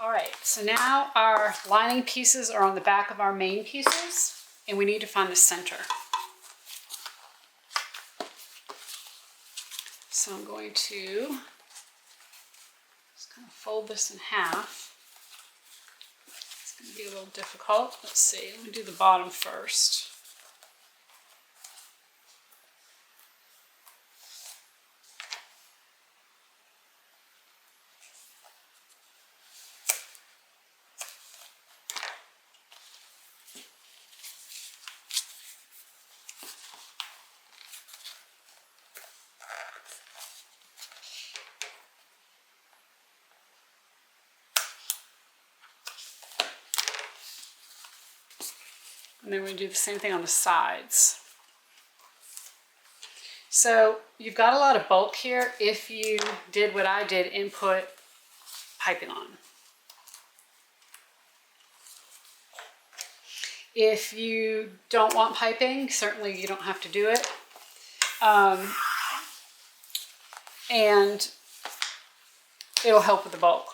Alright, so now our lining pieces are on the back of our main pieces, and we need to find the center. So I'm going to just kind of fold this in half. It's going to be a little difficult. Let's see, let me do the bottom first. And then we're going to do the same thing on the sides. So you've got a lot of bulk here if you did what I did and put piping on. If you don't want piping, certainly you don't have to do it. And it'll help with the bulk.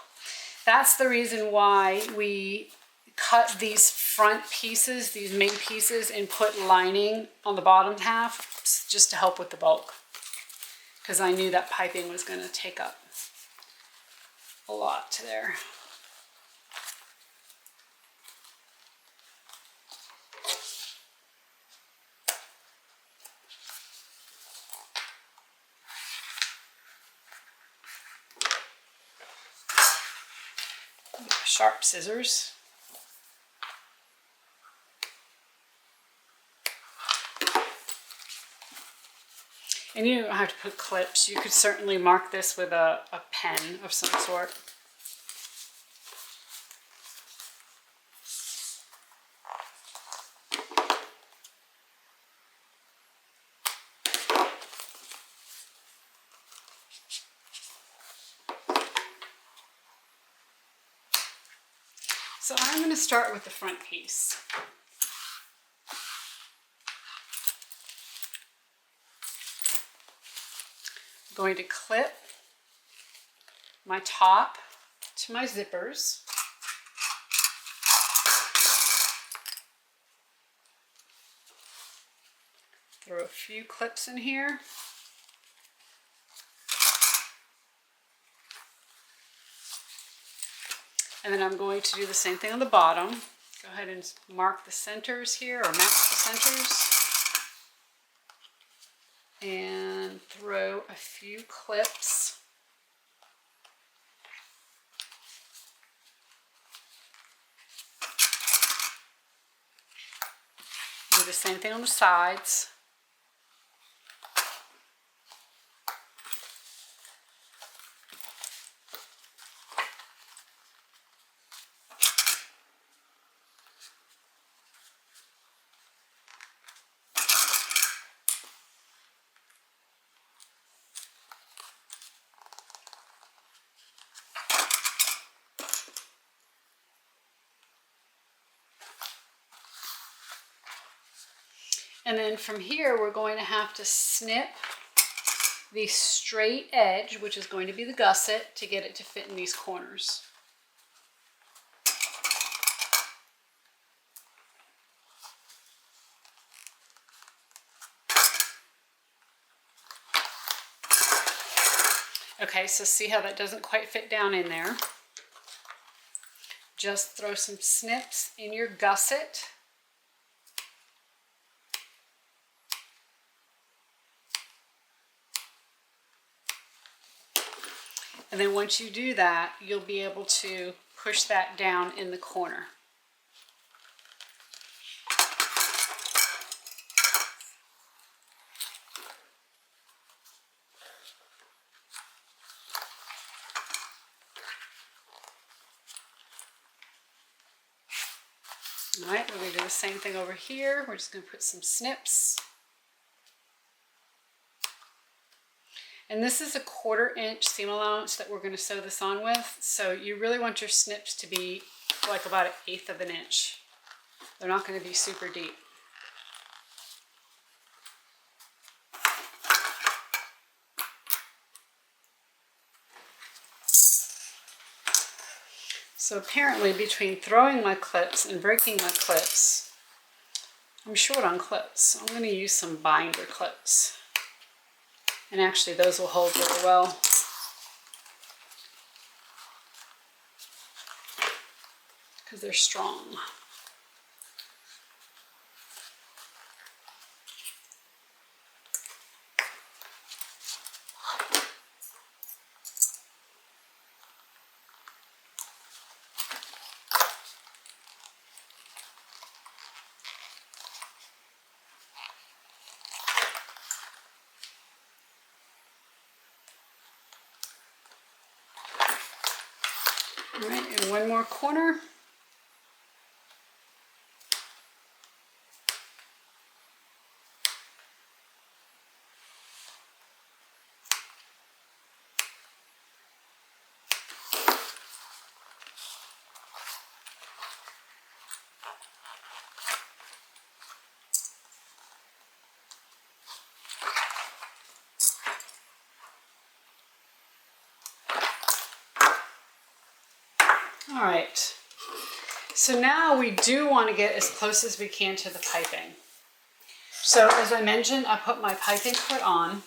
That's the reason why we cut these front pieces, these main pieces, and put lining on the bottom half just to help with the bulk, because I knew that piping was going to take up a lot to there. Sharp scissors. And you don't have to put clips. You could certainly mark this with a pen of some sort. So I'm going to start with the front piece. I'm going to clip my top to my zippers. Throw a few clips in here. And then I'm going to do the same thing on the bottom. Go ahead and mark the centers here, or match the centers. And throw a few clips. Do the same thing on the sides. And then from here, we're going to have to snip the straight edge, which is going to be the gusset, to get it to fit in these corners. Okay, so see how that doesn't quite fit down in there? Just throw some snips in your gusset. And then once you do that, you'll be able to push that down in the corner. All right, we're going to do the same thing over here. We're just going to put some snips. And this is a 1/4 inch seam allowance that we're going to sew this on with. So you really want your snips to be like about 1/8 of an inch. They're not going to be super deep. So apparently between throwing my clips and breaking my clips, I'm short on clips. So I'm going to use some binder clips. And actually those will hold really well. Because they're strong. All right, and one more corner. All right, so now we do want to get as close as we can to the piping. So as I mentioned, I put my piping foot on,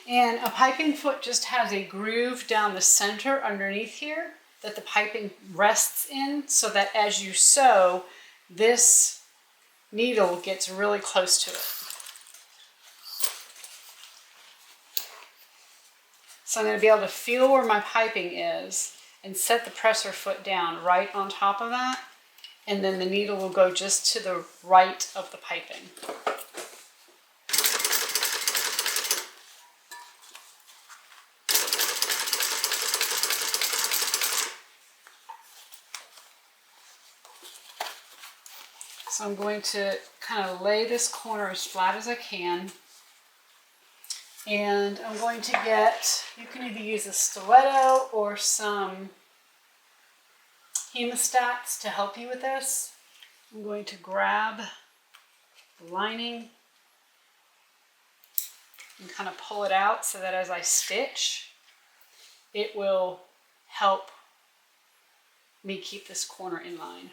and a piping foot just has a groove down the center underneath here that the piping rests in, so that as you sew, this needle gets really close to it. So I'm going to be able to feel where my piping is and set the presser foot down right on top of that, and then the needle will go just to the right of the piping. So I'm going to kind of lay this corner as flat as I can. And I'm going to get, you can either use a stiletto or some hemostats to help you with this. I'm going to grab the lining and kind of pull it out so that as I stitch, it will help me keep this corner in line.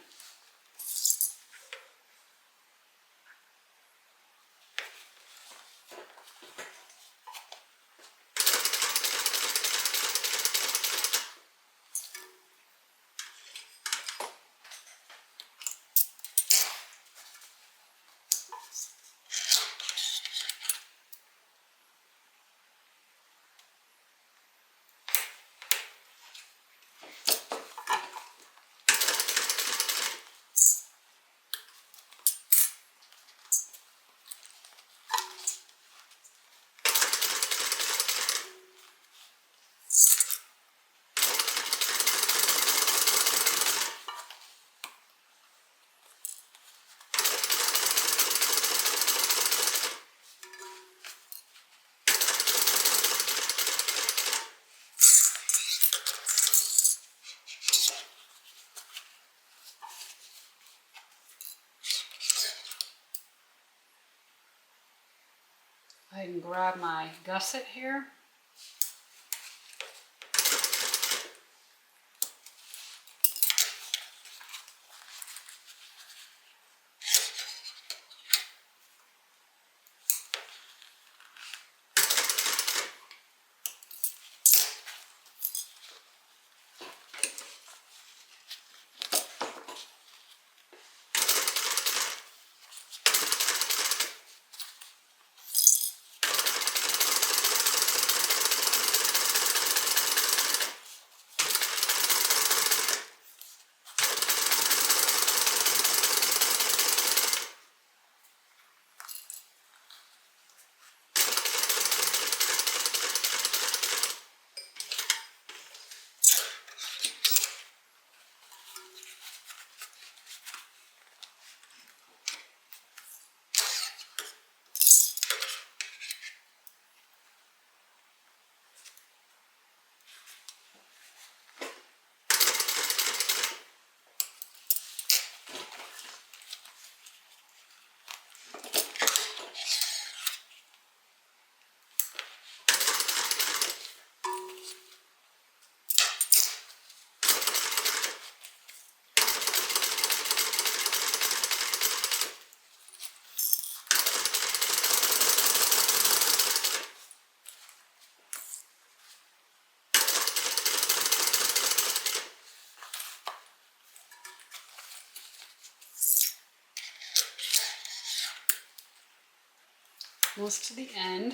ahead and grab my gusset here. Almost to the end.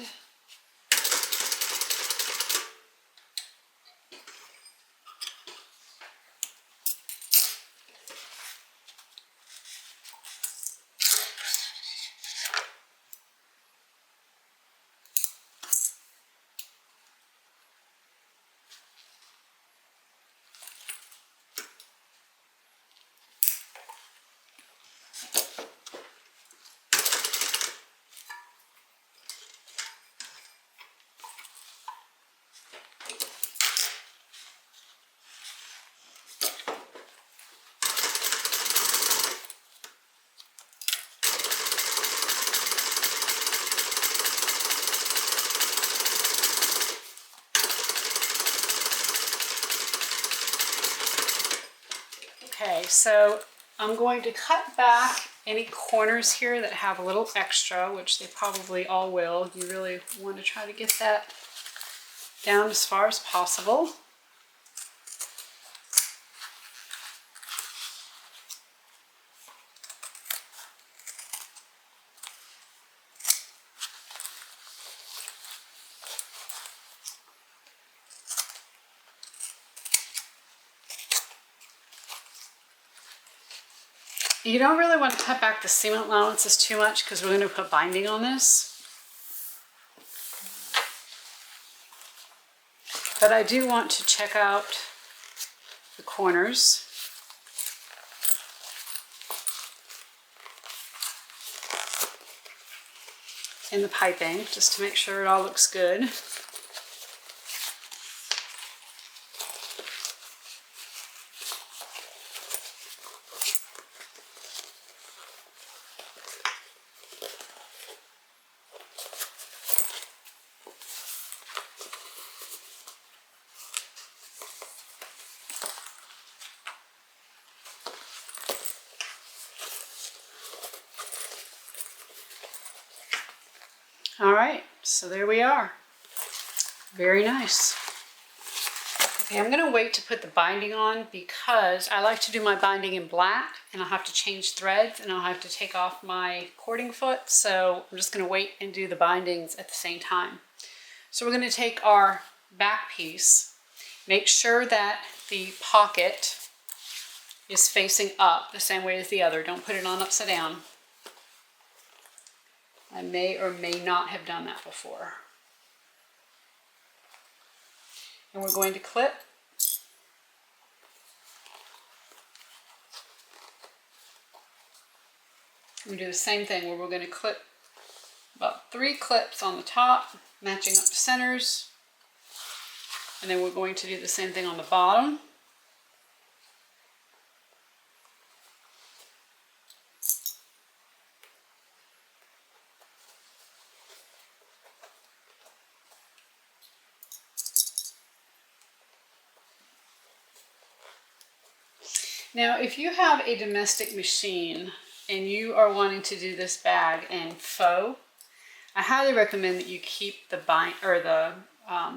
Okay, so I'm going to cut back any corners here that have a little extra, which they probably all will. You really want to try to get that down as far as possible. You don't really want to cut back the seam allowances too much because we're going to put binding on this. But I do want to check out the corners. In the piping, just to make sure it all looks good. All right, so there we are. Very nice. Okay, I'm gonna wait to put the binding on because I like to do my binding in black and I'll have to change threads and I'll have to take off my cording foot. So I'm just gonna wait and do the bindings at the same time. So we're gonna take our back piece, make sure that the pocket is facing up the same way as the other. Don't put it on upside down. I may or may not have done that before. And we're going to clip. We do the same thing where we're going to clip about 3 clips on the top, matching up to centers. And then we're going to do the same thing on the bottom. Now, if you have a domestic machine and you are wanting to do this bag in faux, I highly recommend that you keep the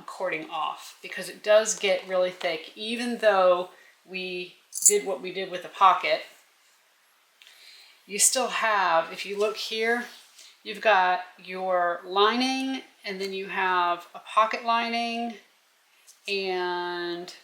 cording off, because it does get really thick. Even though we did what we did with the pocket, you still have, if you look here, you've got your lining, and then you have a pocket lining and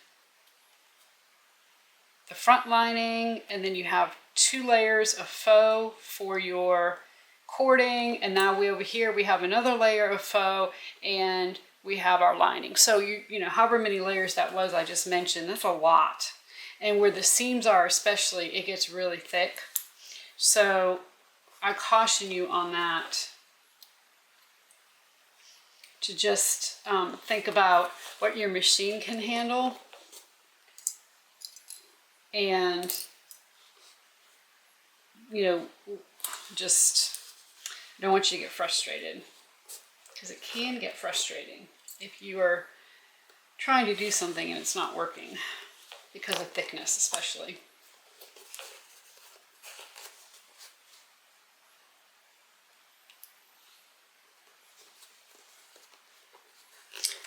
the front lining, and then you have 2 layers of faux for your cording, and now over here we have another layer of faux, and we have our lining. So you know, however many layers that was I just mentioned, that's a lot. And where the seams are especially, it gets really thick. So I caution you on that, to just think about what your machine can handle, and you know, just I don't want you to get frustrated, because it can get frustrating if you are trying to do something and it's not working because of thickness especially.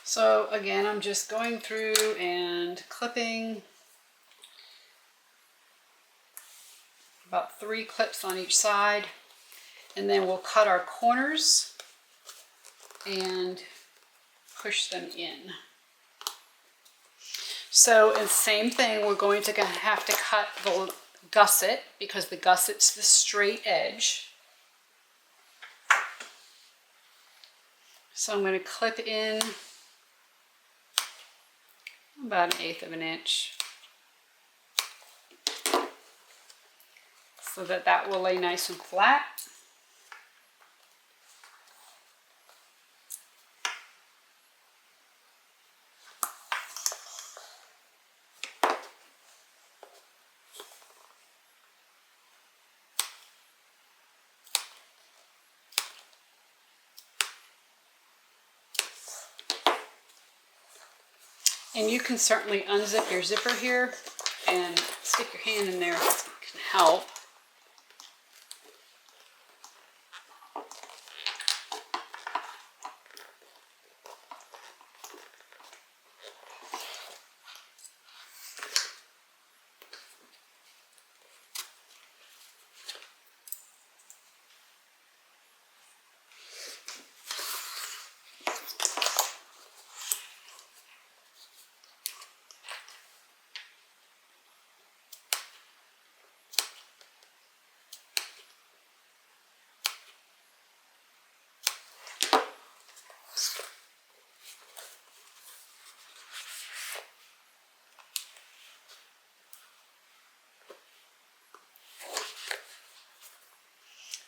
So again, I'm just going through and clipping about 3 clips on each side, and then we'll cut our corners and push them in. So the same thing, we're going to have to cut the gusset, because the gusset's the straight edge. So I'm going to clip in about 1/8 of an inch, so that will lay nice and flat. And you can certainly unzip your zipper here and stick your hand in there if it can help.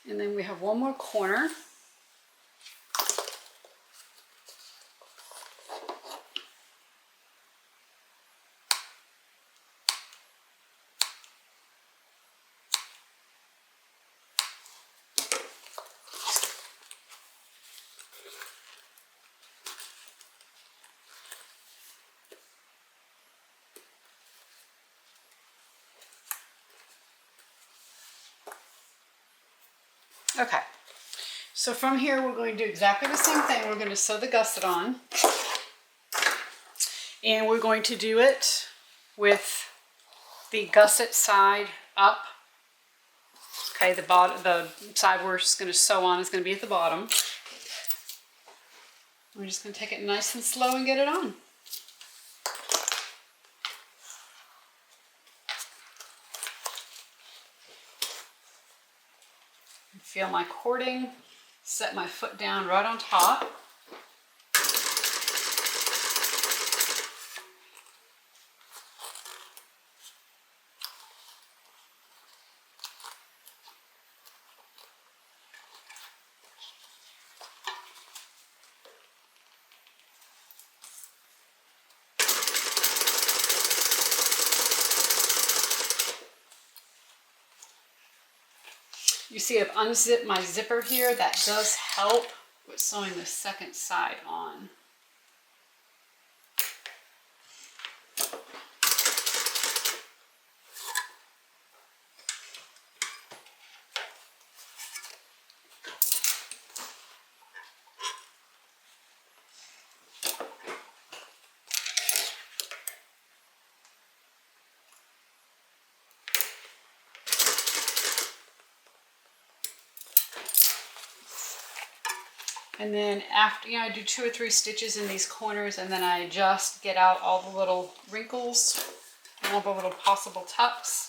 And then we have one more corner. Okay, so from here we're going to do exactly the same thing. We're going to sew the gusset on, and we're going to do it with the gusset side up. Okay, the side we're just going to sew on is going to be at the bottom. We're just going to take it nice and slow and get it on. Feel my cording, set my foot down right on top. You see I've unzipped my zipper here. That does help with sewing the second side on. And then after, you know, I do 2 or 3 stitches in these corners, and then I just get out all the little wrinkles and all the little possible tucks.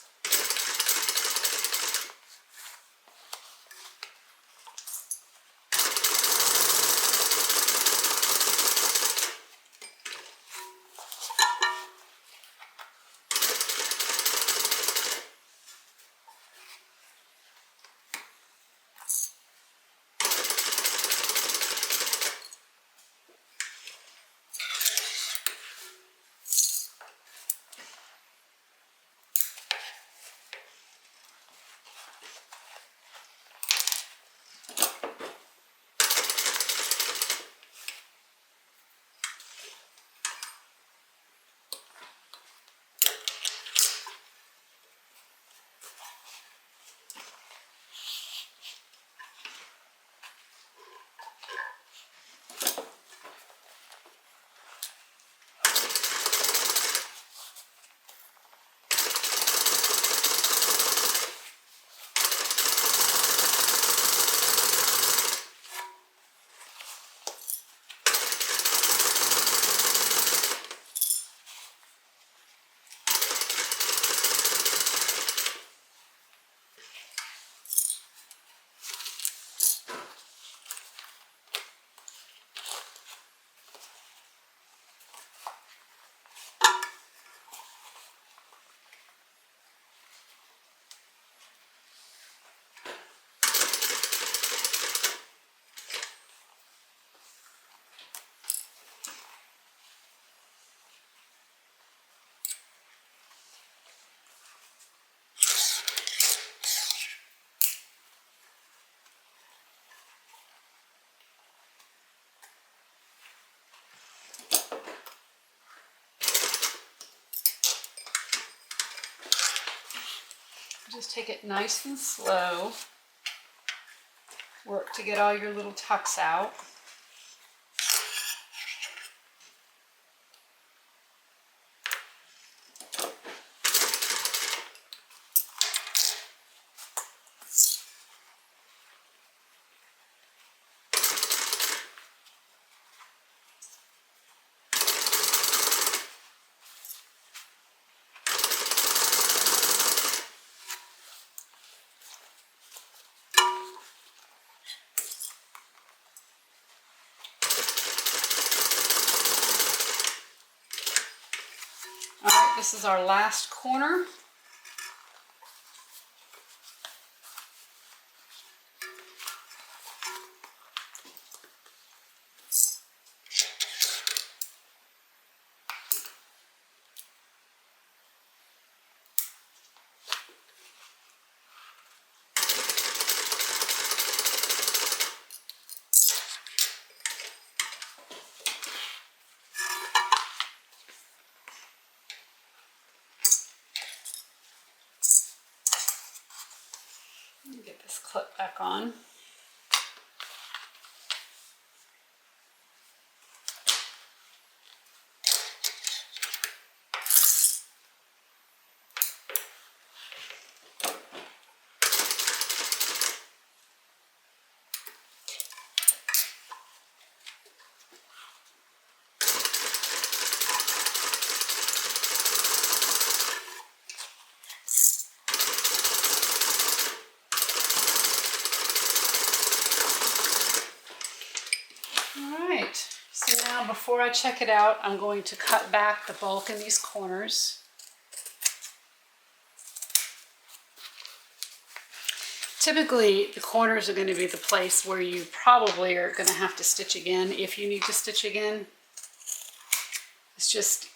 Just take it nice and slow. Work to get all your little tucks out. This is our last corner. Get this clip back on. Before I check it out, I'm going to cut back the bulk in these corners. Typically, the corners are going to be the place where you probably are going to have to stitch again if you need to stitch again. It's just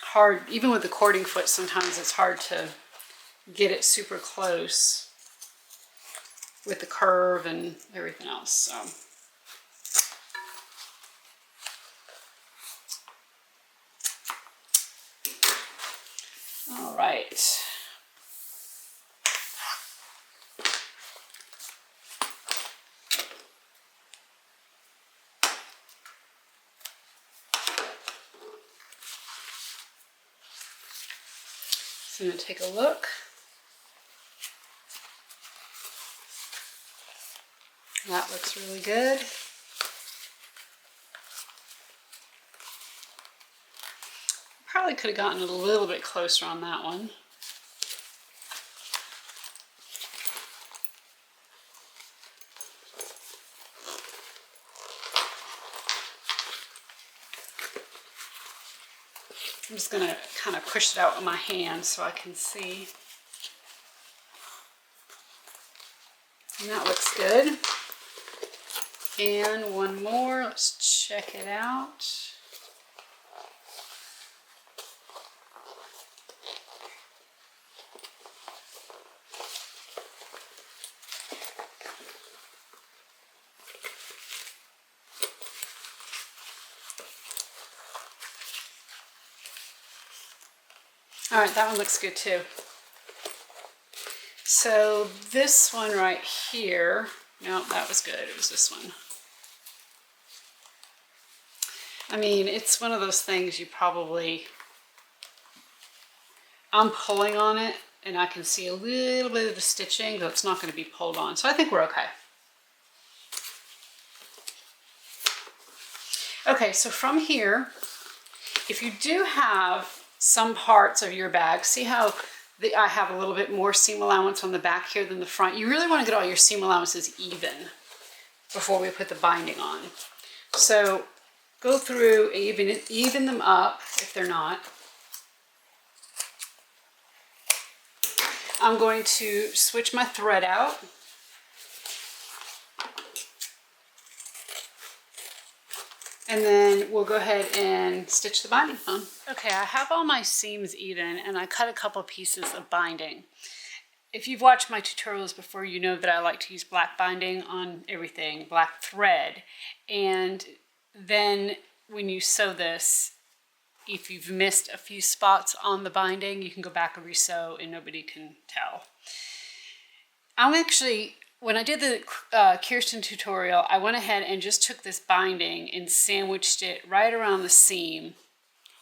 hard, even with the cording foot, sometimes it's hard to get it super close with the curve and everything else. So. All right. So I'm going to take a look. That looks really good. probably could have gotten a little bit closer on that one. I'm just going to kind of push it out with my hand so I can see. And that looks good. And one more, let's check it out. All right, that one looks good too. So this one right here, no, that was good, it was this one. I mean, it's one of those things you probably, I'm pulling on it and I can see a little bit of the stitching, but it's not going to be pulled on. So I think we're okay. Okay, so from here, if you do have some parts of your bag, see how I have a little bit more seam allowance on the back here than the front. You really want to get all your seam allowances even before we put the binding on. So go through, even them up if they're not. I'm going to switch my thread out. And then we'll go ahead and stitch the binding on. Okay, I have all my seams even and I cut a couple pieces of binding. If you've watched my tutorials before, you know that I like to use black binding on everything, black thread. And then when you sew this, if you've missed a few spots on the binding, you can go back and resew and nobody can tell. I'm actually, when I did the Kirsten tutorial, I went ahead and just took this binding and sandwiched it right around the seam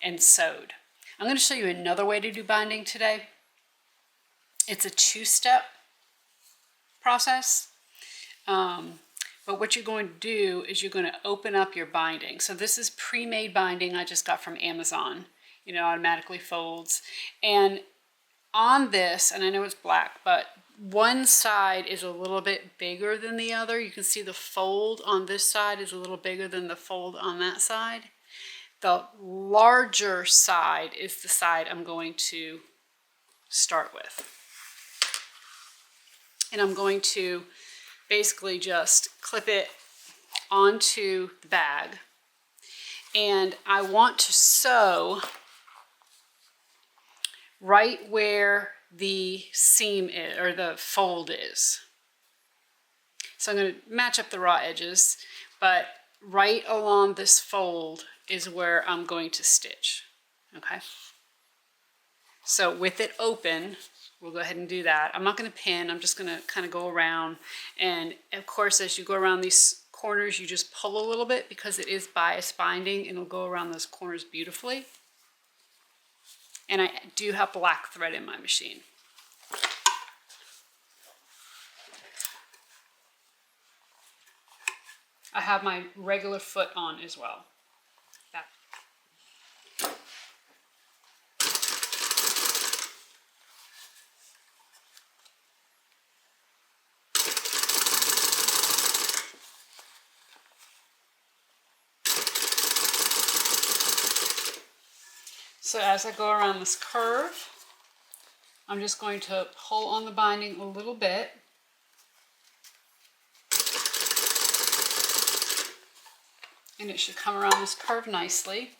and sewed. I'm going to show you another way to do binding today. It's a two-step process. But what you're going to do is you're going to open up your binding. So this is pre-made binding I just got from Amazon. You know, automatically folds. And on this, and I know it's black, but one side is a little bit bigger than the other. You can see the fold on this side is a little bigger than the fold on that side. The larger side is the side I'm going to start with. And I'm going to basically just clip it onto the bag. And I want to sew right where the seam is, or the fold is. So I'm going to match up the raw edges, but right along this fold is where I'm going to stitch. Okay? So with it open, we'll go ahead and do that. I'm not going to pin, I'm just going to kind of go around. And of course, as you go around these corners, you just pull a little bit because it is bias binding and it'll go around those corners beautifully. And I do have black thread in my machine. I have my regular foot on as well. That. So as I go around this curve, I'm just going to pull on the binding a little bit. And it should come around this curve nicely.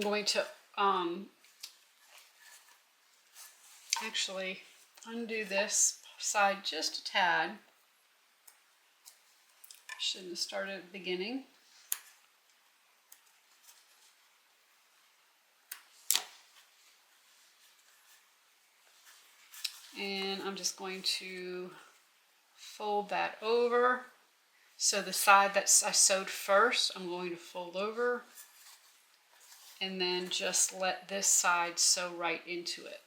going to actually undo this side just a tad. Shouldn't have started at the beginning. And I'm just going to fold that over. So the side that I sewed first, I'm going to fold over and then just let this side sew right into it.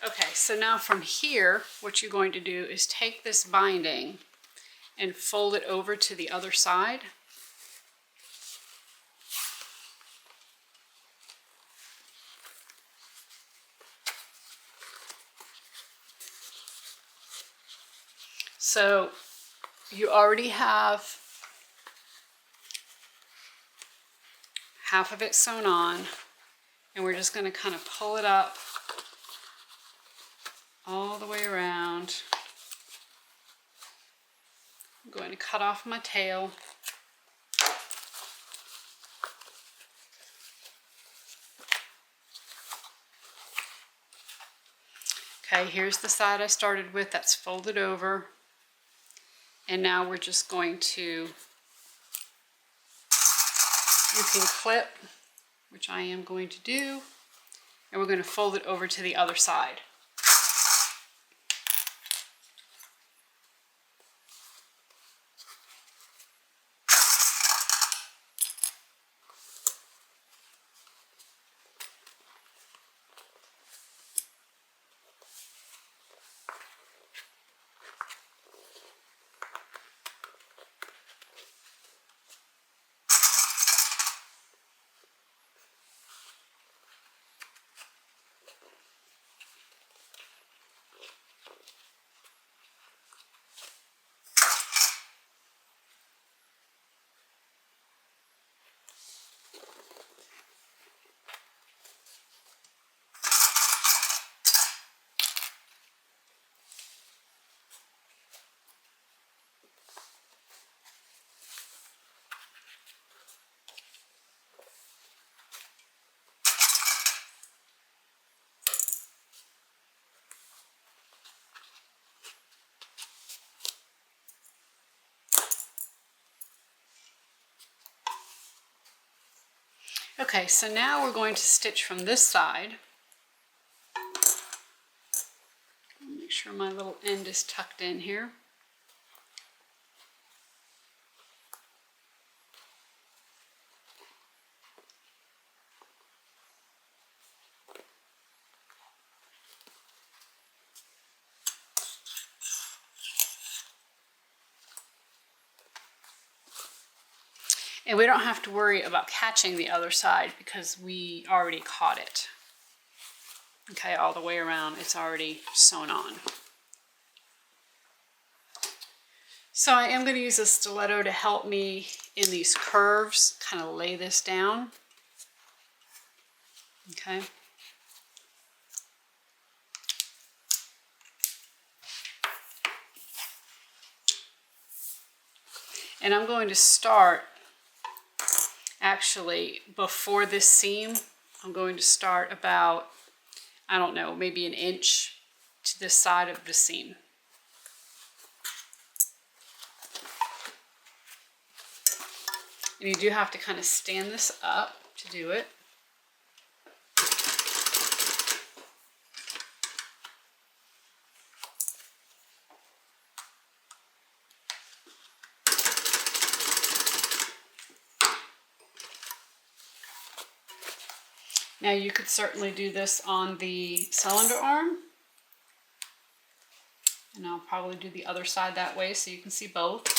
Okay, so now from here, what you're going to do is take this binding and fold it over to the other side. So you already have half of it sewn on, and we're just going to kind of pull it up all the way around. I'm going to cut off my tail. Okay, here's the side I started with that's folded over. And now we're just going to, you can clip, which I am going to do, and we're going to fold it over to the other side. Okay, so now we're going to stitch from this side. Make sure my little end is tucked in here. And we don't have to worry about catching the other side because we already caught it. Okay, all the way around, it's already sewn on. So I am going to use a stiletto to help me in these curves, kind of lay this down. Okay. And I'm going to start, actually, before this seam, I'm going to start about, I don't know, maybe an inch to this side of the seam. And you do have to kind of stand this up to do it. Now you could certainly do this on the cylinder arm. And I'll probably do the other side that way so you can see both.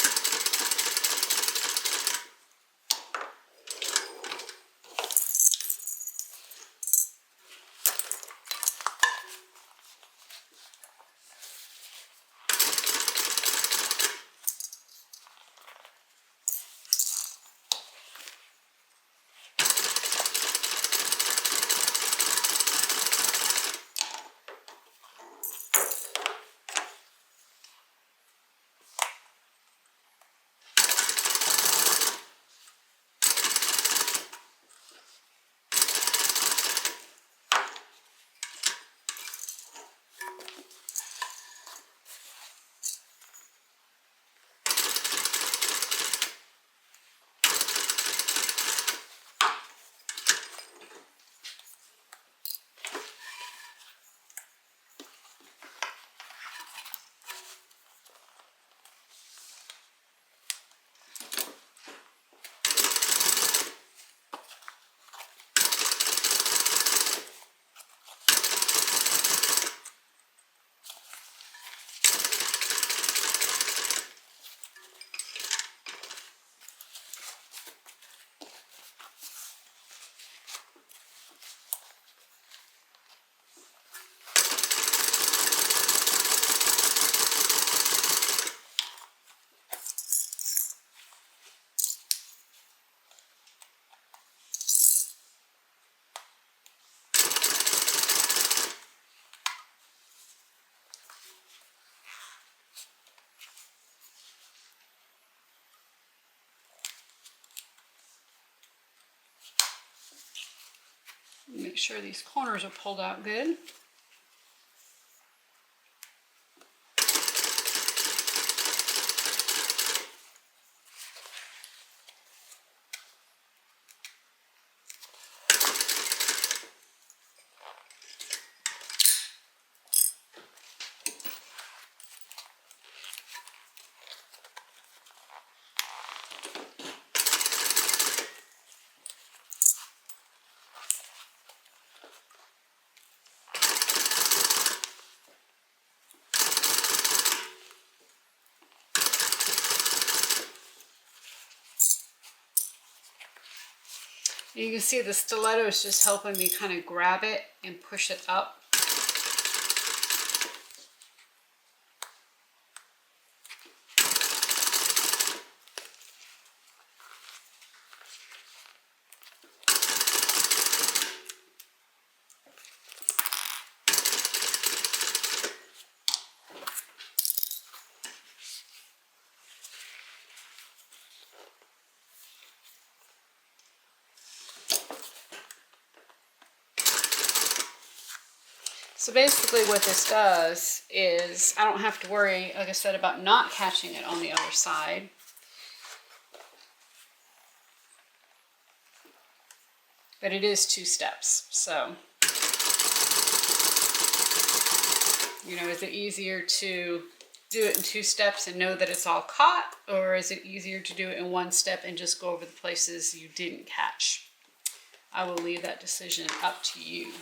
make sure these corners are pulled out good. You can see the stiletto is just helping me kind of grab it and push it up. So basically what this does is I don't have to worry, like I said, about not catching it on the other side. But it is 2 steps, so, you know, is it easier to do it in 2 steps and know that it's all caught, or is it easier to do it in 1 step and just go over the places you didn't catch? I will leave that decision up to you.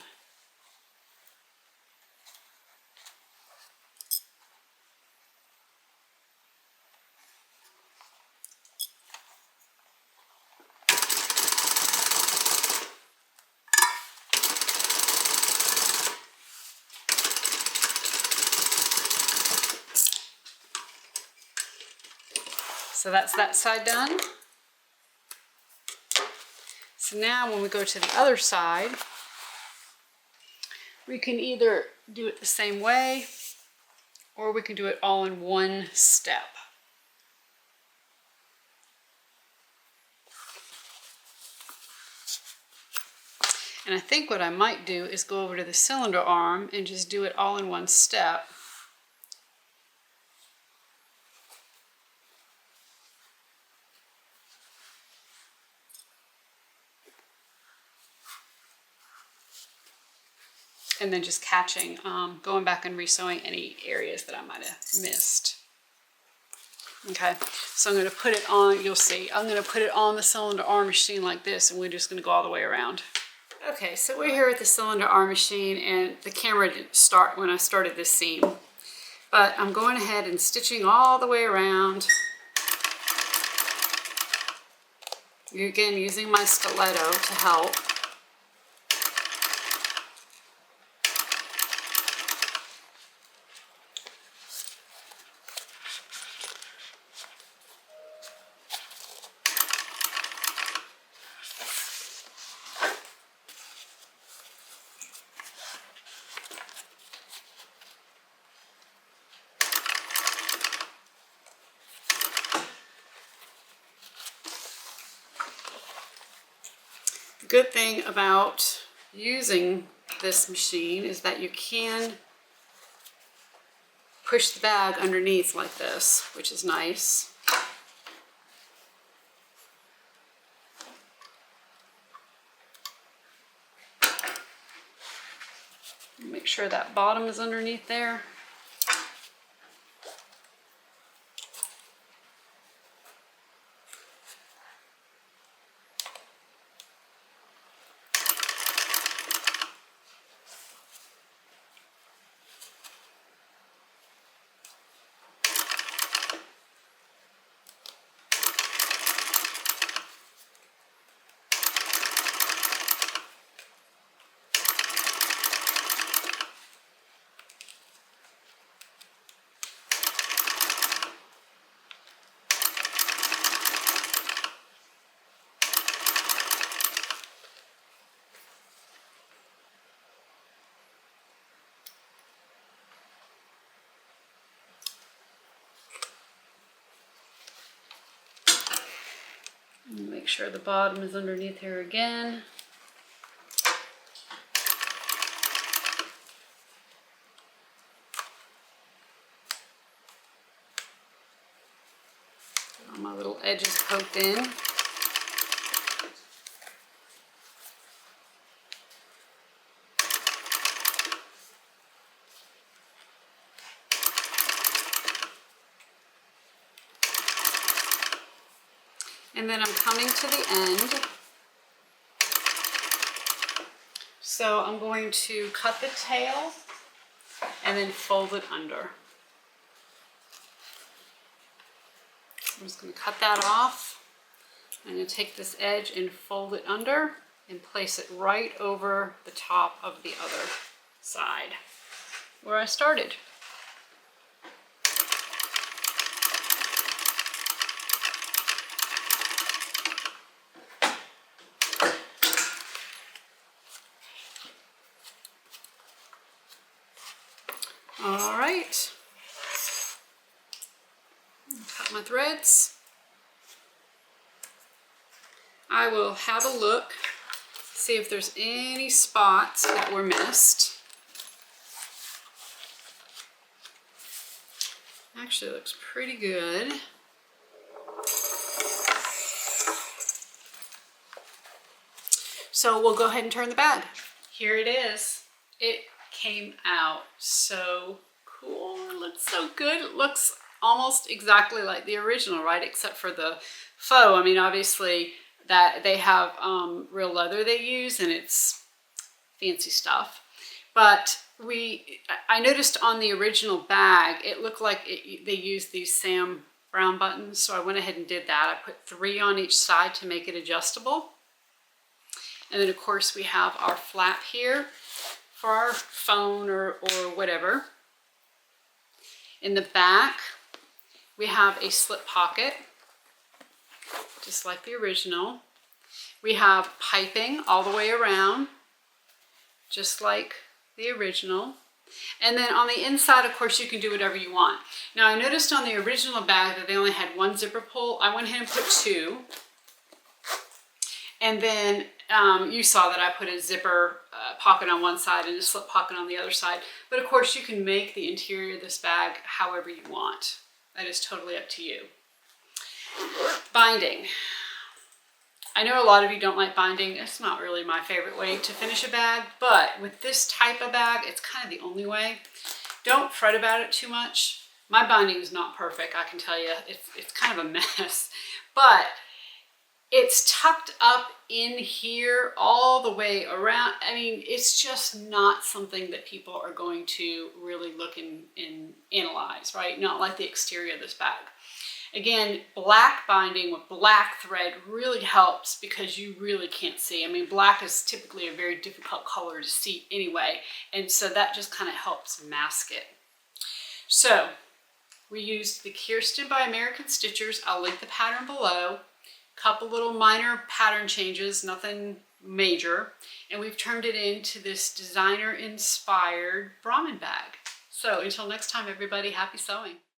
So that's that side done. So now when we go to the other side, we can either do it the same way or we can do it all in 1 step. And I think what I might do is go over to the cylinder arm and just do it all in 1 step. And then just catching, going back and resewing any areas that I might have missed. Okay, so I'm going to put it on, you'll see, I'm going to put it on the cylinder arm machine like this, and we're just going to go all the way around. Okay, so we're here at the cylinder arm machine, and the camera didn't start when I started this seam. But I'm going ahead and stitching all the way around. Again, using my stiletto to help. The good thing about using this machine is that you can push the bag underneath like this, which is nice. Make sure that bottom is underneath there. Make sure the bottom is underneath here again. my little edges poked in. And then I'm coming to the end. So I'm going to cut the tail and then fold it under. I'm just going to cut that off. I'm going to take this edge and fold it under and place it right over the top of the other side where I started. All right, cut my threads. I will have a look, see if there's any spots that were missed. Actually, it looks pretty good. So we'll go ahead and turn the bag. Here it is. It came out so cool. It looks so good. It looks almost exactly like the original, right? Except for the faux. I mean, obviously that they have real leather they use, and it's fancy stuff. But I noticed on the original bag, it looked like they used these Sam Browne buttons. So I went ahead and did that. I put 3 on each side to make it adjustable. And then of course we have our flap here for our phone or whatever. In the back, we have a slip pocket, just like the original. We have piping all the way around, just like the original. And then on the inside, of course, you can do whatever you want. Now, I noticed on the original bag that they only had 1 zipper pull. I went ahead and put 2. And then you saw that I put a zipper pocket on one side and a slip pocket on the other side. But of course you can make the interior of this bag however you want. That is totally up to you. Binding. I know a lot of you don't like binding. It's not really my favorite way to finish a bag, but with this type of bag, it's kind of the only way. Don't fret about it too much. My binding is not perfect, I can tell you. It's kind of a mess, but it's tucked up in here all the way around. I mean, it's just not something that people are going to really look and analyze, right? Not like the exterior of this bag. Again, black binding with black thread really helps because you really can't see. I mean, black is typically a very difficult color to see anyway, and so that just kind of helps mask it. So we used the Kirsten by American Stitchers. I'll link the pattern below. Couple little minor pattern changes, nothing major, and we've turned it into this designer inspired Brahmin bag. So until next time, everybody, happy sewing.